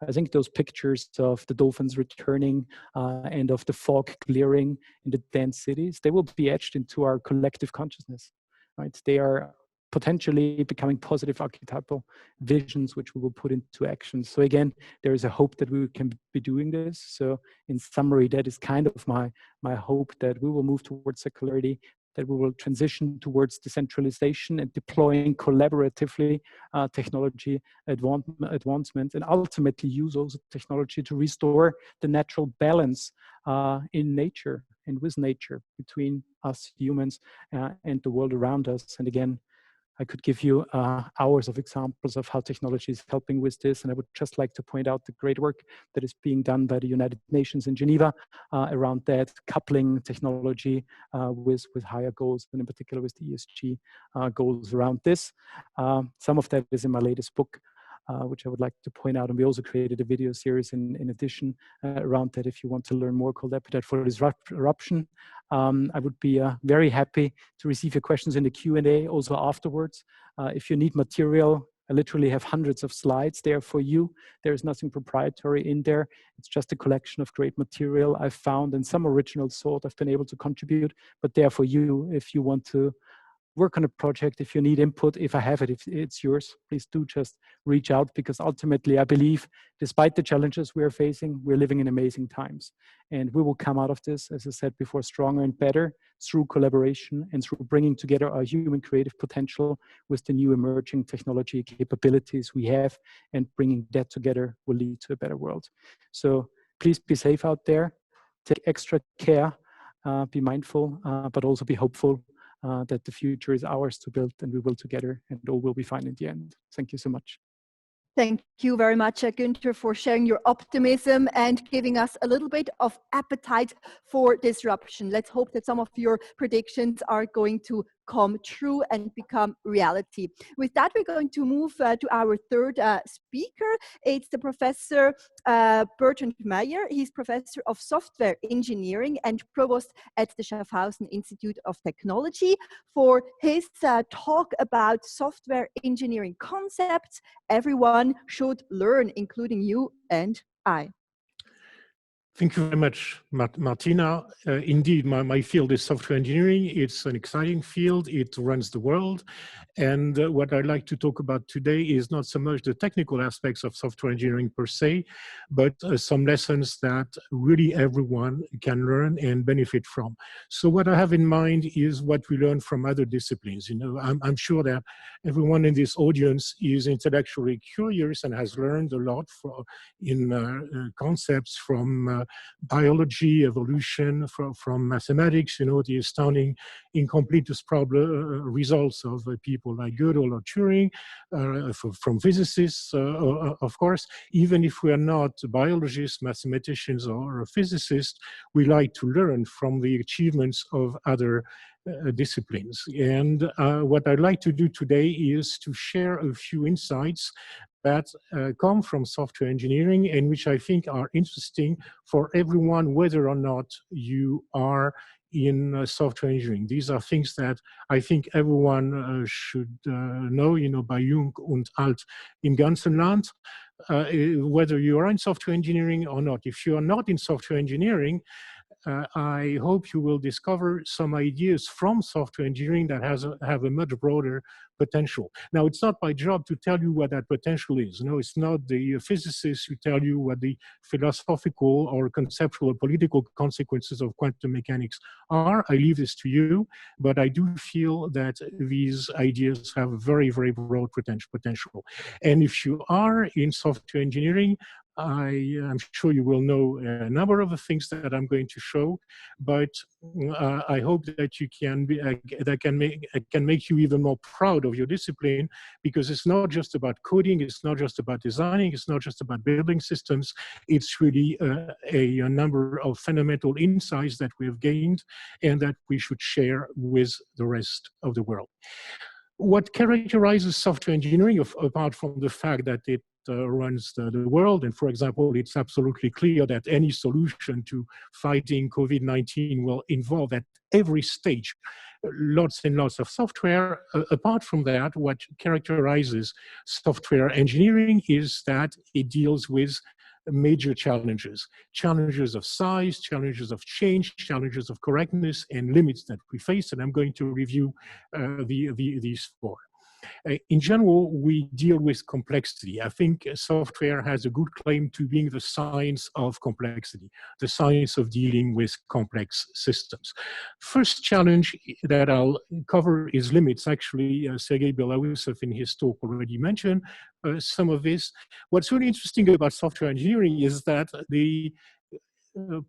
I think those pictures of the dolphins returning and of the fog clearing in the dense cities, they will be etched into our collective consciousness, right? They are potentially becoming positive archetypal visions, which we will put into action. So again, there is a hope that we can be doing this. So in summary, that is kind of my hope, that we will move towards circularity, that we will transition towards decentralization and deploying collaboratively technology advancement, and ultimately use also technology to restore the natural balance in nature and with nature between us humans and the world around us. And again, I could give you hours of examples of how technology is helping with this. And I would just like to point out the great work that is being done by the United Nations in Geneva around that, coupling technology with higher goals, and in particular with the ESG goals around this. Some of that is in my latest book, which I would like to point out. And we also created a video series in addition around that, if you want to learn more, called Appetite for Disruption. I would be very happy to receive your questions in the Q&A also afterwards. If you need material, I literally have hundreds of slides there for you. There is nothing proprietary in there. It's just a collection of great material I've found, and some original sort I've been able to contribute, but there for you if you want to work on a project, if you need input, if I have it, if it's yours, please do just reach out, because ultimately I believe, despite the challenges we are facing, we're living in amazing times. And we will come out of this, as I said before, stronger and better through collaboration and through bringing together our human creative potential with the new emerging technology capabilities we have, and bringing that together will lead to a better world. So please be safe out there, take extra care, be mindful, but also be hopeful. That the future is ours to build, and we will together, and all will be fine in the end. Thank you so much. Thank you very much, Guenther, for sharing your optimism and giving us a little bit of appetite for disruption. Let's hope that some of your predictions are going to come true and become reality. With that, we're going to move to our third speaker. It's the Professor Bertrand Meyer. He's Professor of Software Engineering and Provost at the Schaffhausen Institute of Technology for his talk about software engineering concepts everyone should learn, including you and I. Thank you very much, Martina. Indeed, my field is software engineering. It's an exciting field. It runs the world. And what I'd like to talk about today is not so much the technical aspects of software engineering per se, but some lessons that really everyone can learn and benefit from. So what I have in mind is what we learn from other disciplines. You know, I'm sure that everyone in this audience is intellectually curious and has learned a lot in concepts from biology, evolution, from mathematics, you know, the astounding incompleteness results of people like Gödel or Turing, from physicists, of course. Even if we are not biologists, mathematicians, or physicists, we like to learn from the achievements of other disciplines. And what I'd like to do today is to share a few insights that come from software engineering and which I think are interesting for everyone, whether or not you are in software engineering. These are things that I think everyone should know, you know, bei Jung und Alt im ganzen Land, whether you are in software engineering or not. If you are not in software engineering, I hope you will discover some ideas from software engineering that have a much broader potential. Now, it's not my job to tell you what that potential is. No, it's not the physicists who tell you what the philosophical or conceptual or political consequences of quantum mechanics are. I leave this to you, but I do feel that these ideas have a very, very broad potential. And if you are in software engineering, I am sure you will know a number of the things that I'm going to show, but I hope that you can can make you even more proud of your discipline, because it's not just about coding, it's not just about designing, it's not just about building systems. It's really a number of fundamental insights that we have gained and that we should share with the rest of the world. What characterizes software engineering, apart from the fact that it runs the world, and for example, it's absolutely clear that any solution to fighting COVID-19 will involve at every stage lots and lots of software. Apart from that, what characterizes software engineering is that it deals with major challenges of size, challenges of change, challenges of correctness, and limits that we face. And I'm going to review these four. In general, we deal with complexity. I think software has a good claim to being the science of complexity, the science of dealing with complex systems. First challenge that I'll cover is limits. Actually, Serguei Beloussov in his talk already mentioned some of this. What's really interesting about software engineering is that the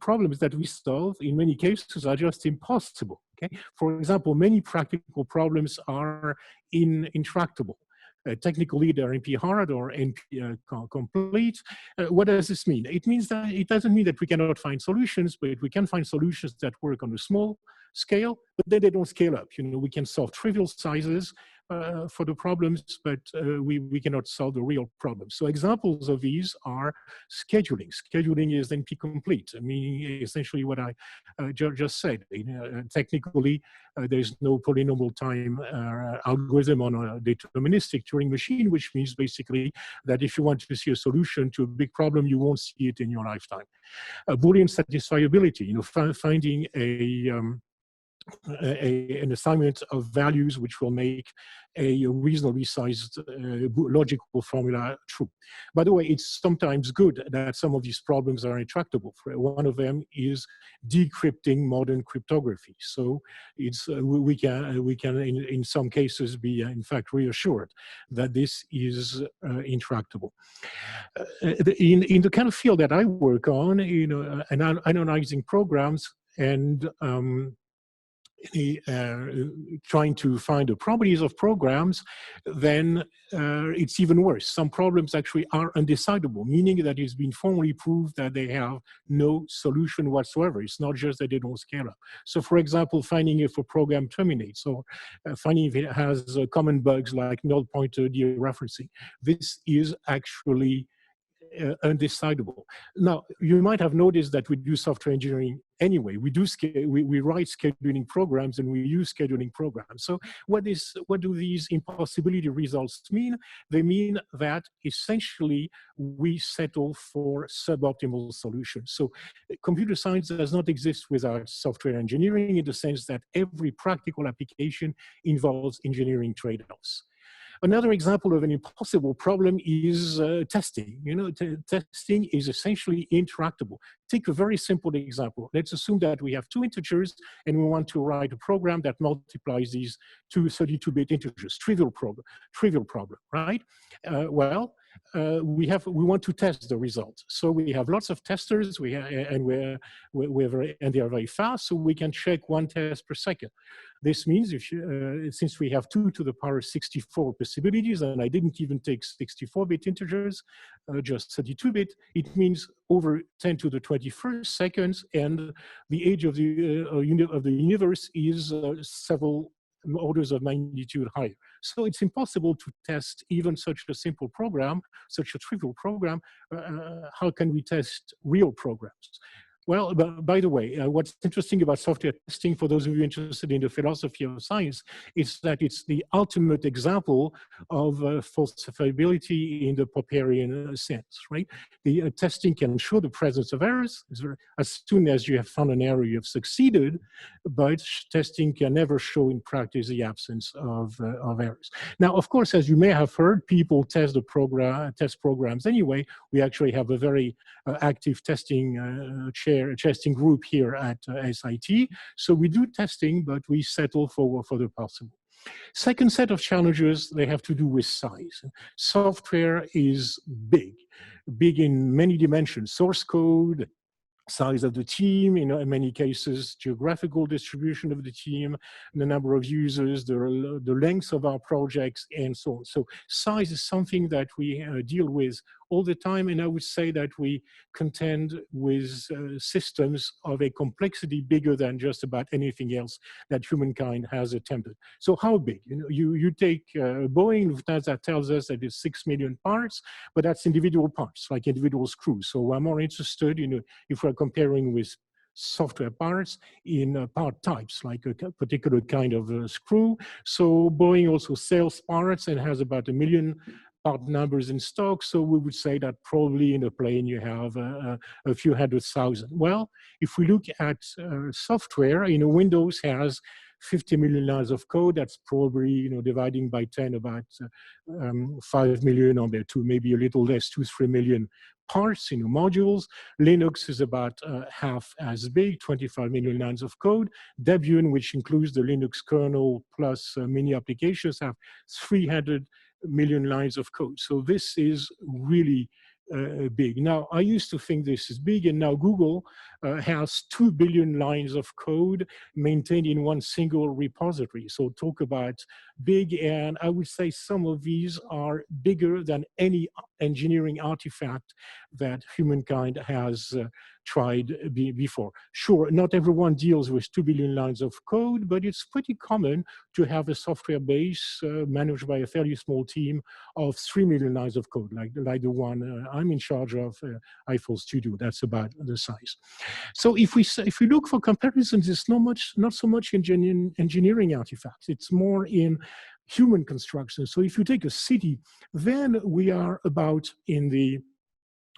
problems that we solve in many cases are just impossible. Okay? For example, many practical problems are intractable. Technically, they're NP-hard or NP-complete. What does this mean? It means that it doesn't mean that we cannot find solutions, but we can find solutions that work on a small scale, but then they don't scale up. You know, we can solve trivial sizes for the problems, but we cannot solve the real problems. So examples of these are scheduling. Scheduling is NP-complete, meaning essentially what I just said. Technically, there's no polynomial time algorithm on a deterministic Turing machine, which means basically that if you want to see a solution to a big problem, you won't see it in your lifetime. Boolean satisfiability, you know, finding an assignment of values which will make a reasonably sized logical formula true. By the way, it's sometimes good that some of these problems are intractable. One of them is decrypting modern cryptography. So it's we can in some cases be in fact reassured that this is intractable. In the kind of field that I work on, you know, analyzing programs and trying to find the properties of programs, then it's even worse. Some problems actually are undecidable, meaning that it's been formally proved that they have no solution whatsoever. It's not just that they don't scale up. So for example, finding if a program terminates, or finding if it has common bugs like null pointer dereferencing. This is actually undecidable. Now, you might have noticed that we do software engineering anyway. We write scheduling programs and we use scheduling programs. So what do these impossibility results mean? They mean that essentially we settle for suboptimal solutions. So computer science does not exist without software engineering, in the sense that every practical application involves engineering trade-offs. Another example of an impossible problem is testing. You know, testing is essentially interactable. Take a very simple example. Let's assume that we have two integers and we want to write a program that multiplies these two 32-bit integers. Trivial problem, right? We want to test the result. So we have lots of testers, and they are very fast, so we can check one test per second. This means since we have 2 to the power 64 possibilities, and I didn't even take 64-bit integers, just 32-bit, it means over 10 to the 21st seconds, and the age of the universe is several orders of magnitude higher. So it's impossible to test even such a simple program, such a trivial program. How can we test real programs? Well, by the way, what's interesting about software testing, for those of you interested in the philosophy of science, is that it's the ultimate example of falsifiability in the Popperian sense, right? The testing can show the presence of errors. As soon as you have found an error, you have succeeded, but testing can never show in practice the absence of errors. Now, of course, as you may have heard, people test programs anyway. We actually have a very active testing group here at SIT. So we do testing, but we settle for the possible. Second set of challenges, they have to do with size. Software is big in many dimensions. Source code, size of the team, in many cases, geographical distribution of the team, the number of users, the length of our projects, and so on. So size is something that we deal with all the time, and I would say that we contend with systems of a complexity bigger than just about anything else that humankind has attempted. So how big? You take Boeing, Lufthansa tells us that it's 6 million parts, but that's individual parts, like individual screws. So I'm more interested, if we're comparing with software parts in part types, like a particular kind of screw. So Boeing also sells parts and has about 1 million part numbers in stock. So we would say that probably in a plane you have a few 100,000. Well, if we look at software, Windows has 50 million lines of code. That's probably, dividing by 10, about 5 million, or maybe a little less, 2-3 million parts, modules. Linux is about half as big, 25 million lines of code. Debian, which includes the Linux kernel plus many applications, have 300 million lines of code. So this is really big. Now, I used to think this is big, and now Google has 2 billion lines of code maintained in one single repository. So talk about big, and I would say some of these are bigger than any engineering artifact that humankind has tried before. Sure, not everyone deals with 2 billion lines of code, but it's pretty common to have a software base managed by a fairly small team of 3 million lines of code, like the one I'm in charge of, Eiffel Studio. That's about the size. So if we look for comparisons, it's not so much in engineering artifacts. It's more in human construction. So if you take a city, then we are about in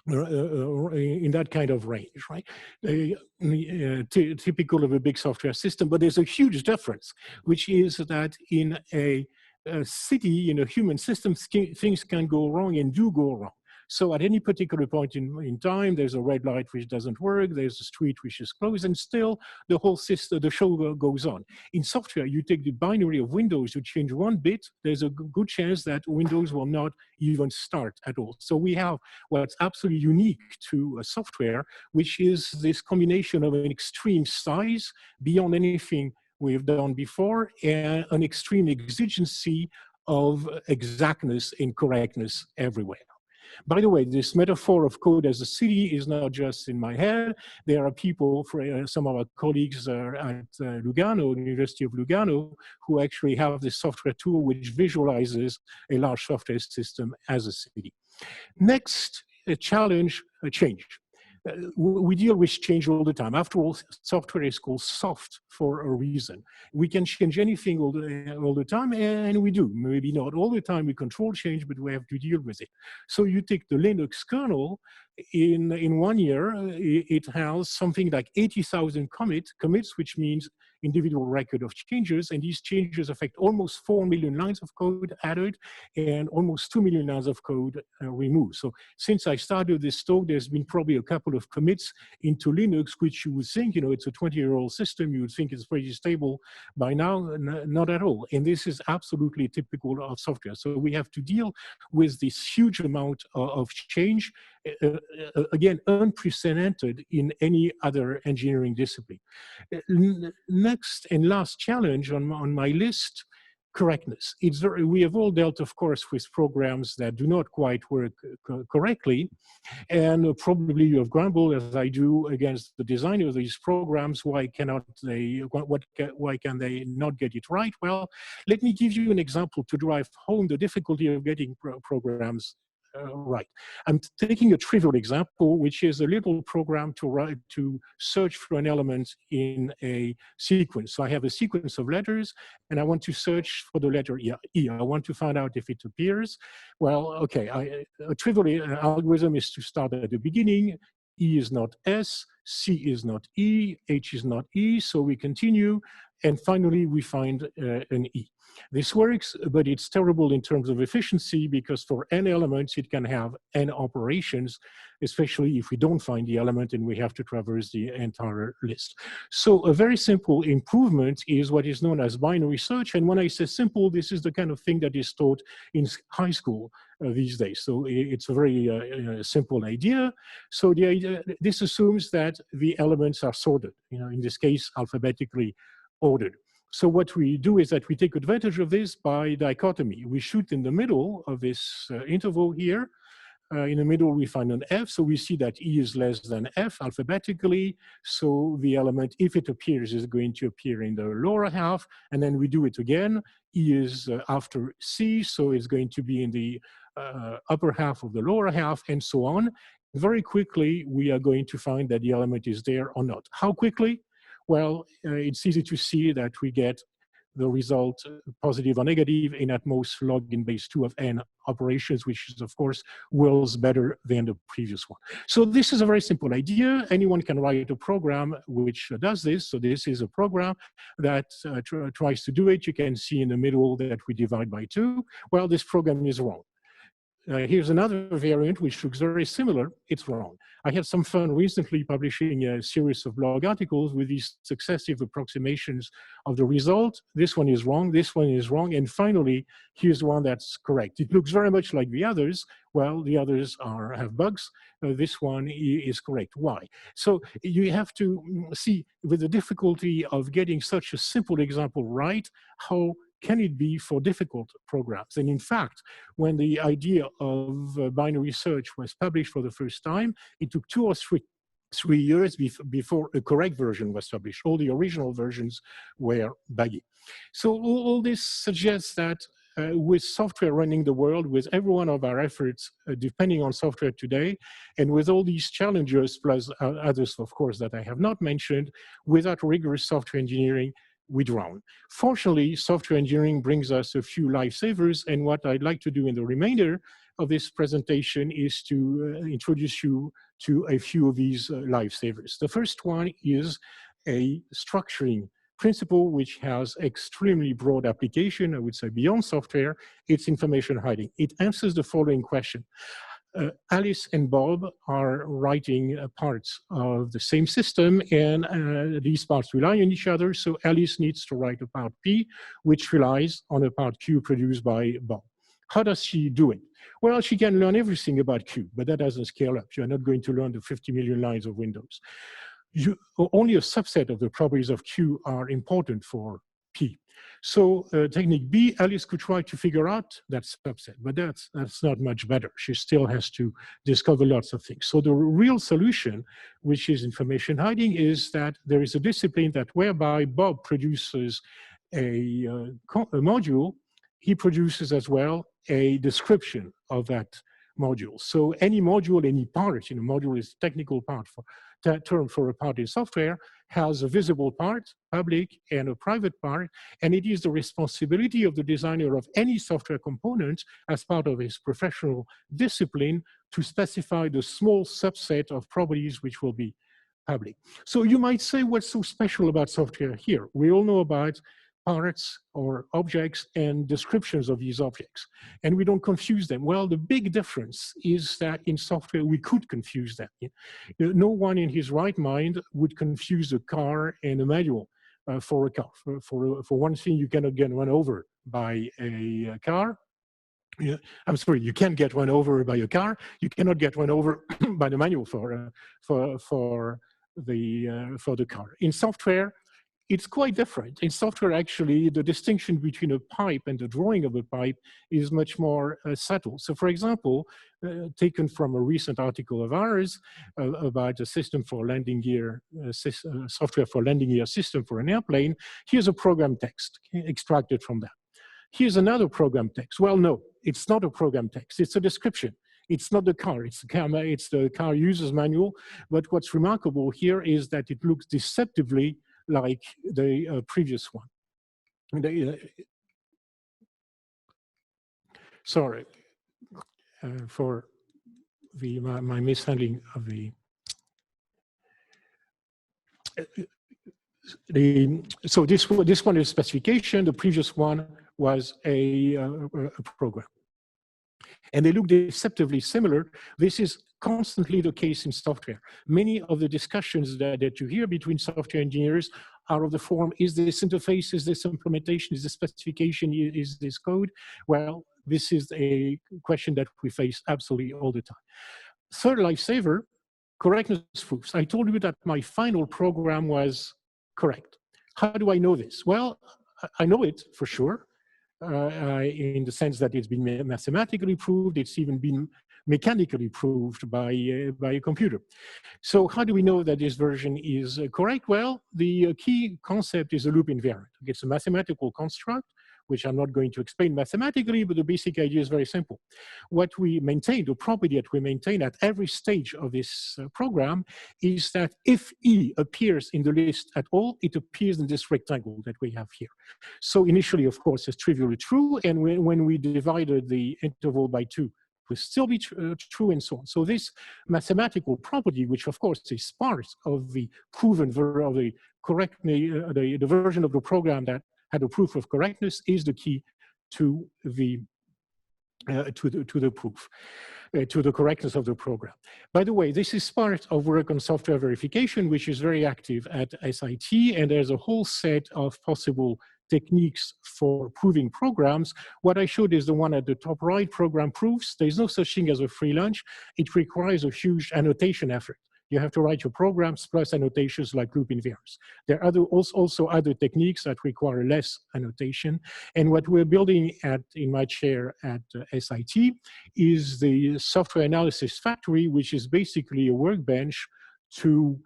that kind of range, right? Typical of a big software system, but there's a huge difference, which is that in a city, in a human system, things can go wrong and do go wrong. So at any particular point in time, there's a red light which doesn't work, there's a street which is closed, and still the whole system, the show goes on. In software, you take the binary of Windows, you change one bit, there's a good chance that Windows will not even start at all. So we have what's absolutely unique to software, which is this combination of an extreme size beyond anything we've done before, and an extreme exigency of exactness and correctness everywhere. By the way, this metaphor of code as a city is not just in my head. There are people, some of our colleagues at Lugano, the University of Lugano, who actually have this software tool which visualizes a large software system as a city. Next, a challenge, a change. We deal with change all the time. After all, software is called soft for a reason. We can change anything all the time, and we do. Maybe not all the time we control change, but we have to deal with it. So you take the Linux kernel, in 1 year, it has something like 80,000 commits, which means individual record of changes, and these changes affect almost 4 million lines of code added and almost 2 million lines of code removed. So since I started this talk, there's been probably a couple of commits into Linux, which you would think, it's a 20-year-old system, you would think it's pretty stable by now. Not at all. And this is absolutely typical of software. So we have to deal with this huge amount of change, again, unprecedented in any other engineering discipline. Next and last challenge on my list, correctness. We have all dealt, of course, with programs that do not quite work correctly, and probably you have grumbled, as I do, against the designer of these programs. Why can they not get it right? Well, let me give you an example to drive home the difficulty of getting programs right. I'm taking a trivial example, which is a little program to search for an element in a sequence. So I have a sequence of letters, and I want to search for the letter E. I want to find out if it appears. Well, okay, a trivial algorithm is to start at the beginning. E is not S, C is not E, H is not E, so we continue, and finally we find an E. This works, but it's terrible in terms of efficiency, because for n elements it can have n operations, especially if we don't find the element and we have to traverse the entire list. So a very simple improvement is what is known as binary search, and when I say simple, this is the kind of thing that is taught in high school these days. So it's a very simple idea. So the idea, this assumes that the elements are sorted, in this case alphabetically ordered. So what we do is that we take advantage of this by dichotomy. We shoot in the middle of this interval here. In the middle, we find an F, so we see that E is less than F alphabetically. So the element, if it appears, is going to appear in the lower half, and then we do it again. E is after C, so it's going to be in the upper half of the lower half, and so on. Very quickly, we are going to find that the element is there or not. How quickly? Well, it's easy to see that we get the result positive or negative in at most log in base 2 of n operations, which is, of course, worlds better than the previous one. So this is a very simple idea. Anyone can write a program which does this. So this is a program that tries to do it. You can see in the middle that we divide by 2. Well, this program is wrong. Here's another variant which looks very similar. It's wrong. I had some fun recently publishing a series of blog articles with these successive approximations of the result. This one is wrong, this one is wrong, and finally, here's one that's correct. It looks very much like the others. Well, the others have bugs. This one is correct. Why? So you have to see, with the difficulty of getting such a simple example right, how can it be for difficult programs? And in fact, when the idea of binary search was published for the first time, it took 2 or 3 years before a correct version was published. All the original versions were buggy. So all this suggests that with software running the world, with every one of our efforts depending on software today, and with all these challenges, plus others, of course, that I have not mentioned, without rigorous software engineering, we drown. Fortunately, software engineering brings us a few lifesavers, and what I'd like to do in the remainder of this presentation is to introduce you to a few of these lifesavers. The first one is a structuring principle which has extremely broad application, I would say beyond software. It's information hiding. It answers the following question. Alice and Bob are writing parts of the same system, and these parts rely on each other. So Alice needs to write a part P, which relies on a part Q produced by Bob. How does she do it? Well, she can learn everything about Q, but that doesn't scale up. You're not going to learn the 50 million lines of Windows. only a subset of the properties of Q are important for P. So technique B, Alice could try to figure out that subset, but that's not much better. She still has to discover lots of things. So the real solution, which is information hiding, is that there is a discipline that whereby Bob produces a module, he produces as well a description of that module. So any module, any part, module is technical part for that term for a part in software, has a visible part, public, and a private part, and it is the responsibility of the designer of any software component as part of his professional discipline to specify the small subset of properties which will be public. So you might say, what's so special about software here? We all know about parts or objects and descriptions of these objects, and we don't confuse them. Well, the big difference is that in software we could confuse them. No one in his right mind would confuse a car and a manual for a car. For one thing, you cannot get run over by a car. I'm sorry, you can get run over by a car. You cannot get run over by the manual for the car. In software, it's quite different. In software, actually, the distinction between a pipe and the drawing of a pipe is much more subtle. So, for example, taken from a recent article of ours about a system for landing gear, software for landing gear system for an airplane, here's a program text extracted from that. Here's another program text. Well, no, it's not a program text. It's a description. It's not the car, it's the car user's manual. But what's remarkable here is that it looks deceptively like the previous one. Sorry for my mishandling of so this one is specification. The previous one was a program. And they look deceptively similar. This is constantly the case in software. Many of the discussions that you hear between software engineers are of the form, is this interface, is this implementation, is this specification, is this code? Well, this is a question that we face absolutely all the time. Third lifesaver, correctness proofs. I told you that my final program was correct. How do I know this? Well, I know it for sure. In the sense that it's been mathematically proved, it's even been mechanically proved by a computer. So how do we know that this version is correct? Well, the key concept is a loop invariant. It's a mathematical construct, which I'm not going to explain mathematically, but the basic idea is very simple. What we maintain, the property that we maintain at every stage of this program is that if E appears in the list at all, it appears in this rectangle that we have here. So initially, of course, it's trivially true, and when we divided the interval by 2, it will still be true, and so on. So this mathematical property, which of course is part of the proven of the correct the version of the program that had a proof of correctness, is the key to the proof, to the correctness of the program. By the way, this is part of work on software verification, which is very active at SIT, and there's a whole set of possible techniques for proving programs. What I showed is the one at the top right, program proofs. There's no such thing as a free lunch. It requires a huge annotation effort. You have to write your programs plus annotations like loop invariants. There are also other techniques that require less annotation. And what we're building in my chair at SIT is the software analysis factory, which is basically a workbench to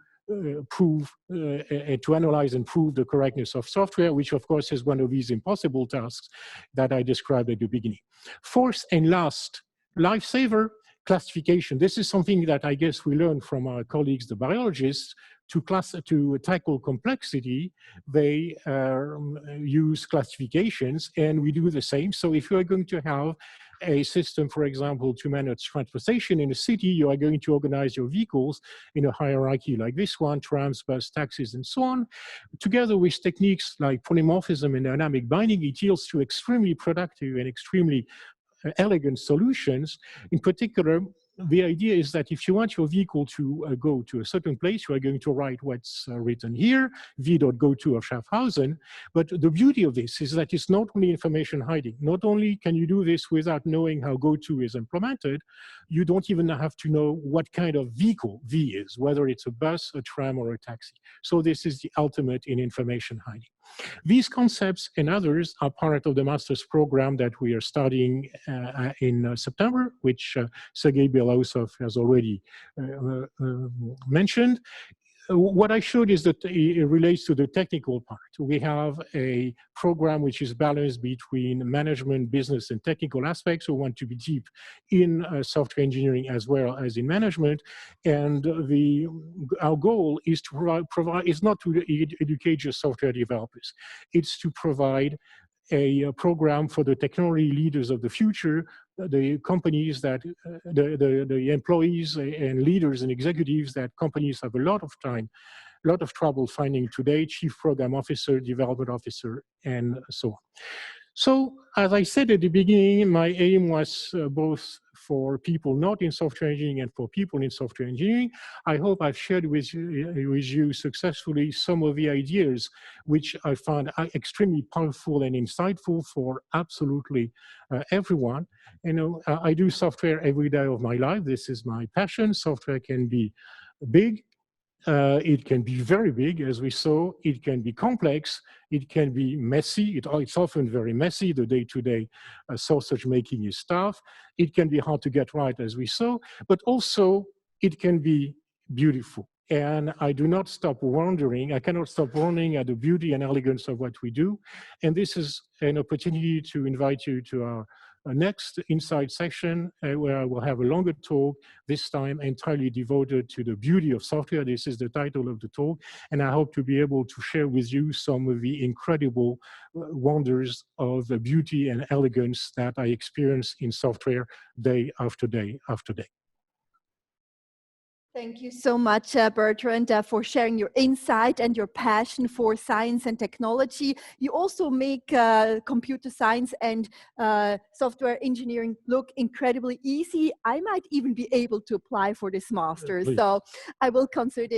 to analyze and prove the correctness of software, which of course is one of these impossible tasks that I described at the beginning. Fourth and last lifesaver, classification. This is something that I guess we learned from our colleagues, the biologists. To tackle complexity, they use classifications, and we do the same. So if you are going to have a system, for example, to manage transportation in a city, you are going to organize your vehicles in a hierarchy like this one, trams, bus, taxis, and so on. Together with techniques like polymorphism and dynamic binding, it yields to extremely productive and extremely elegant solutions. In particular, the idea is that if you want your vehicle to go to a certain place, you are going to write what's written here, v.go-to of Schaffhausen. But the beauty of this is that it's not only information hiding. Not only can you do this without knowing how go-to is implemented, you don't even have to know what kind of vehicle V is, whether it's a bus, a tram, or a taxi. So this is the ultimate in information hiding. These concepts and others are part of the master's program that we are studying in September, which Serguei Beloussov has already mentioned. What I showed is that it relates to the technical part. We have a program which is balanced between management, business, and technical aspects. We want to be deep in software engineering as well as in management. And our goal is to provide, is not to educate just software developers. It's to provide a program for the technology leaders of the future, the companies that, the employees and leaders and executives that companies have a lot of trouble finding today, chief program officer, development officer, and so on. So, as I said at the beginning, my aim was both for people not in software engineering and for people in software engineering. I hope I've shared with you successfully some of the ideas which I found extremely powerful and insightful for absolutely everyone. You know, I do software every day of my life. This is my passion. Software can be big. It can be very big, as we saw. It can be complex. It can be messy. It's often very messy. The day-to-day sausage making is tough. It can be hard to get right, as we saw. But also, it can be beautiful. And I do not stop wondering. I cannot stop wondering at the beauty and elegance of what we do. And this is an opportunity to invite you to our next Insight session, where I will have a longer talk, this time entirely devoted to the beauty of software. This is the title of the talk, and I hope to be able to share with you some of the incredible wonders of the beauty and elegance that I experience in software day after day after day. Thank you so much, Bertrand, for sharing your insight and your passion for science and technology. You also make computer science and software engineering look incredibly easy. I might even be able to apply for this master, so I will consider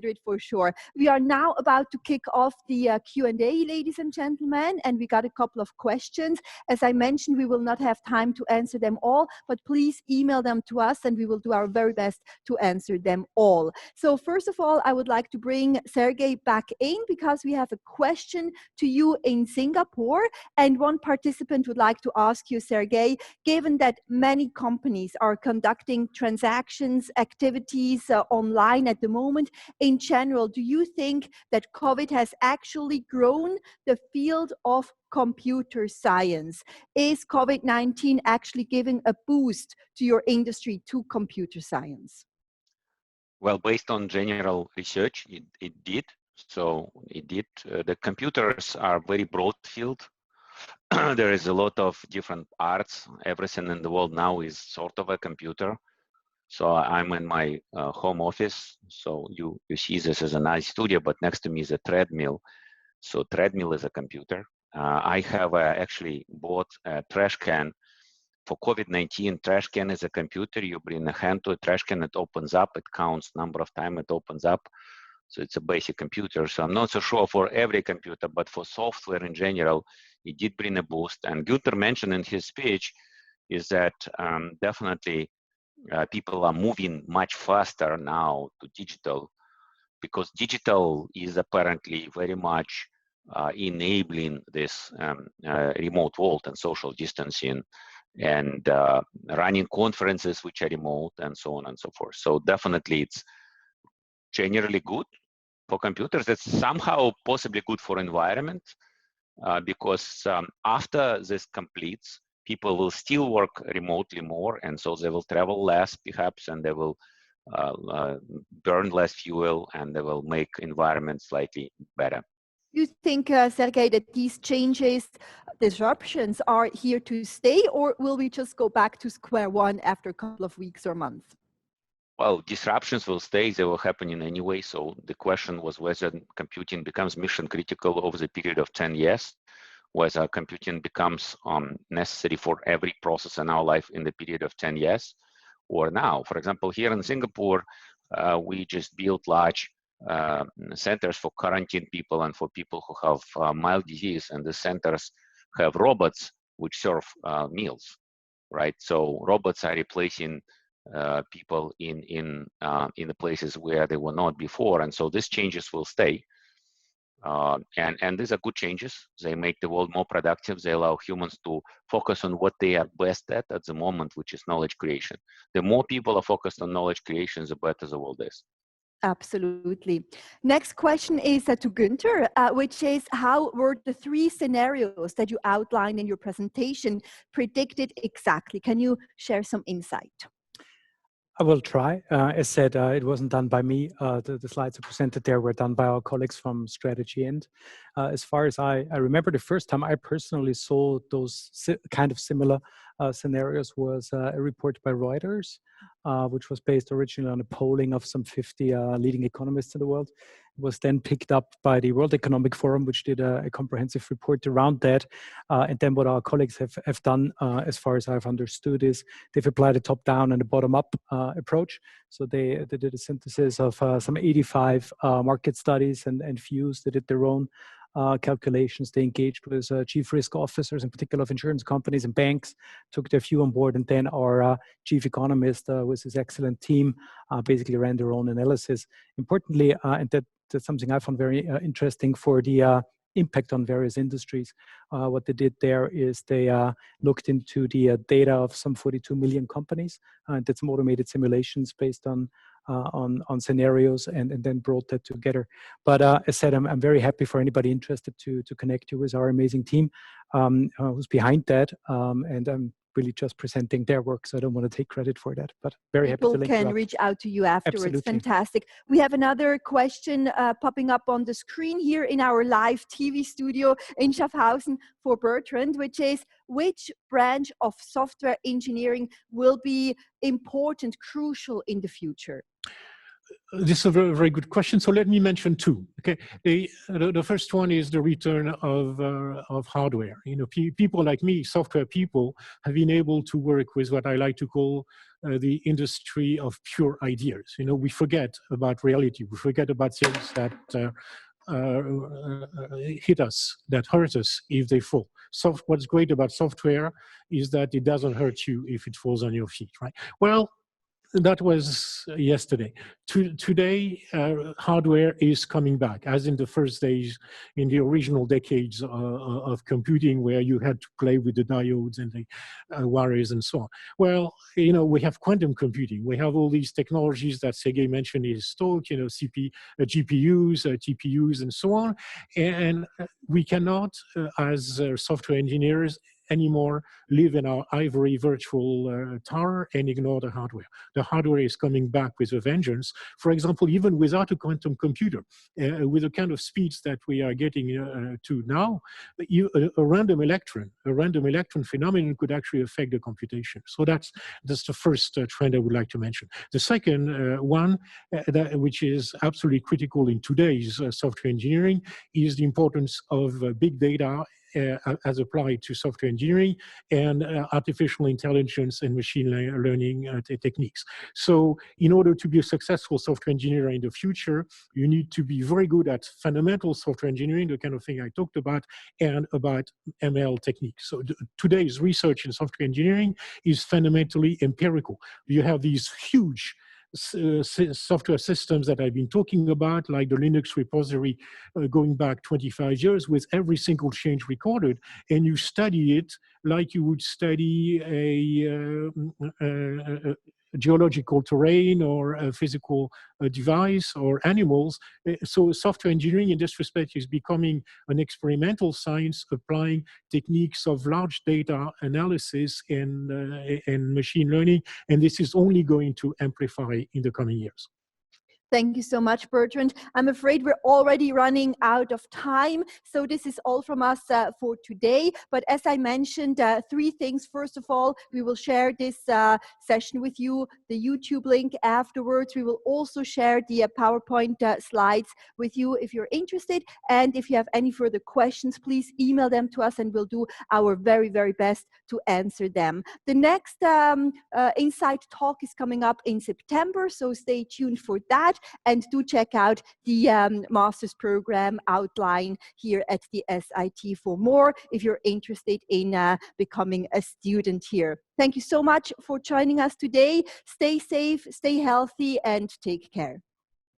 it for sure. We are now about to kick off the Q&A, ladies and gentlemen, and we got a couple of questions. As I mentioned, we will not have time to answer them all, but please email them to us and we will do our very best to answer them all. So first of all, I would like to bring Serguei back in because we have a question to you in Singapore, and one participant would like to ask you, Serguei, given that many companies are conducting transactions, activities online at the moment, in general, do you think that COVID has actually grown the field of computer science? Is COVID-19 actually giving a boost to your industry, to computer science? Well, based on general research, it did. So it did. The computers are very broad field. There is a lot of different arts. Everything in the world now is sort of a computer. So I'm in my home office. So you see this is a nice studio, but next to me is a treadmill. So treadmill is a computer. I have actually bought a trash can. For COVID-19, trash can is a computer. You bring a hand to a trash can, it opens up, it counts number of times it opens up. So it's a basic computer. So I'm not so sure for every computer, but for software in general, it did bring a boost. And Guenther mentioned in his speech is that definitely people are moving much faster now to digital, because digital is apparently very much enabling this remote world and social distancing, and running conferences which are remote and so on and so forth. So definitely it's generally good for computers. It's somehow possibly good for environment because after this completes, people will still work remotely more, and so they will travel less perhaps, and they will burn less fuel, and they will make environment slightly better. Do you think, Serguei, that these changes, disruptions are here to stay, or will we just go back to square one after a couple of weeks or months? Well, disruptions will stay, they will happen in any way. So the question was whether computing becomes mission critical over the period of 10 years, whether computing becomes necessary for every process in our life in the period of 10 years, or now. For example, here in Singapore, we just built large centers for quarantine people and for people who have mild disease, and the centers have robots which serve meals, right? So robots are replacing people in the places where they were not before, and so these changes will stay. And these are good changes. They make the world more productive. They allow humans to focus on what they are best at the moment, which is knowledge creation. The more people are focused on knowledge creation, the better the world is. Absolutely. Next question is to Guenther, which is, how were the 3 scenarios that you outlined in your presentation predicted exactly? Can you share some insight? I will try. As said, it wasn't done by me. The slides are presented there were done by our colleagues from strategy. And as far as I remember, the first time I personally saw those kind of similar scenarios was a report by Reuters, which was based originally on a polling of some 50 leading economists in the world. It was then picked up by the World Economic Forum, which did a comprehensive report around that. And then what our colleagues have done, as far as I've understood, is they've applied a top-down and a bottom-up approach. So they did a synthesis of some 85 market studies and views. They did their own calculations. They engaged with chief risk officers, in particular of insurance companies and banks, took their view on board, and then our chief economist with his excellent team basically ran their own analysis. Importantly, and that's something I found very interesting for the impact on various industries. What they did there is they looked into the data of some 42 million companies and did some automated simulations based on scenarios and then brought that together. But as said, I'm very happy for anybody interested to connect you with our amazing team who's behind that. And I'm really just presenting their work, so I don't want to take credit for that, but very happy to link you up. People can reach out to you afterwards. Absolutely. Fantastic. We have another question popping up on the screen here in our live TV studio in Schaffhausen for Bertrand, which is, which branch of software engineering will be important, crucial in the future? This is a very, very good question. So let me mention 2. Okay, the first one is the return of hardware. You know, people like me, software people, have been able to work with what I like to call the industry of pure ideas. You know, we forget about reality. We forget about things that hit us, that hurt us if they fall. So what's great about software is that it doesn't hurt you if it falls on your feet, right? Well, that was yesterday. Today, hardware is coming back, as in the first days, in the original decades of computing, where you had to play with the diodes and the wires and so on. Well, you know, we have quantum computing. We have all these technologies that Sergei mentioned in his talk, you know, GPUs, TPUs, and so on. And we cannot, as software engineers, anymore live in our ivory virtual tower and ignore the hardware. The hardware is coming back with a vengeance. For example, even without a quantum computer, with the kind of speeds that we are getting to now, a random electron phenomenon could actually affect the computation. So that's the first trend I would like to mention. The second one, which is absolutely critical in today's software engineering, is the importance of big data as applied to software engineering and artificial intelligence and machine learning techniques. So in order to be a successful software engineer in the future, you need to be very good at fundamental software engineering, the kind of thing I talked about, and about ML techniques. So today's research in software engineering is fundamentally empirical. You have these huge software systems that I've been talking about, like the Linux repository going back 25 years with every single change recorded, and you study it like you would study a geological terrain or a physical device or animals. So software engineering in this respect is becoming an experimental science applying techniques of large data analysis and machine learning, and this is only going to amplify in the coming years. Thank you so much, Bertrand. I'm afraid we're already running out of time, so this is all from us for today. But as I mentioned, 3 things. First of all, we will share this session with you, the YouTube link afterwards. We will also share the PowerPoint slides with you if you're interested. And if you have any further questions, please email them to us and we'll do our very, very best to answer them. The next Insight talk is coming up in September, so stay tuned for that. And do check out the master's program outline here at the SIT for more if you're interested in becoming a student here. Thank you so much for joining us today. Stay safe, stay healthy, and take care.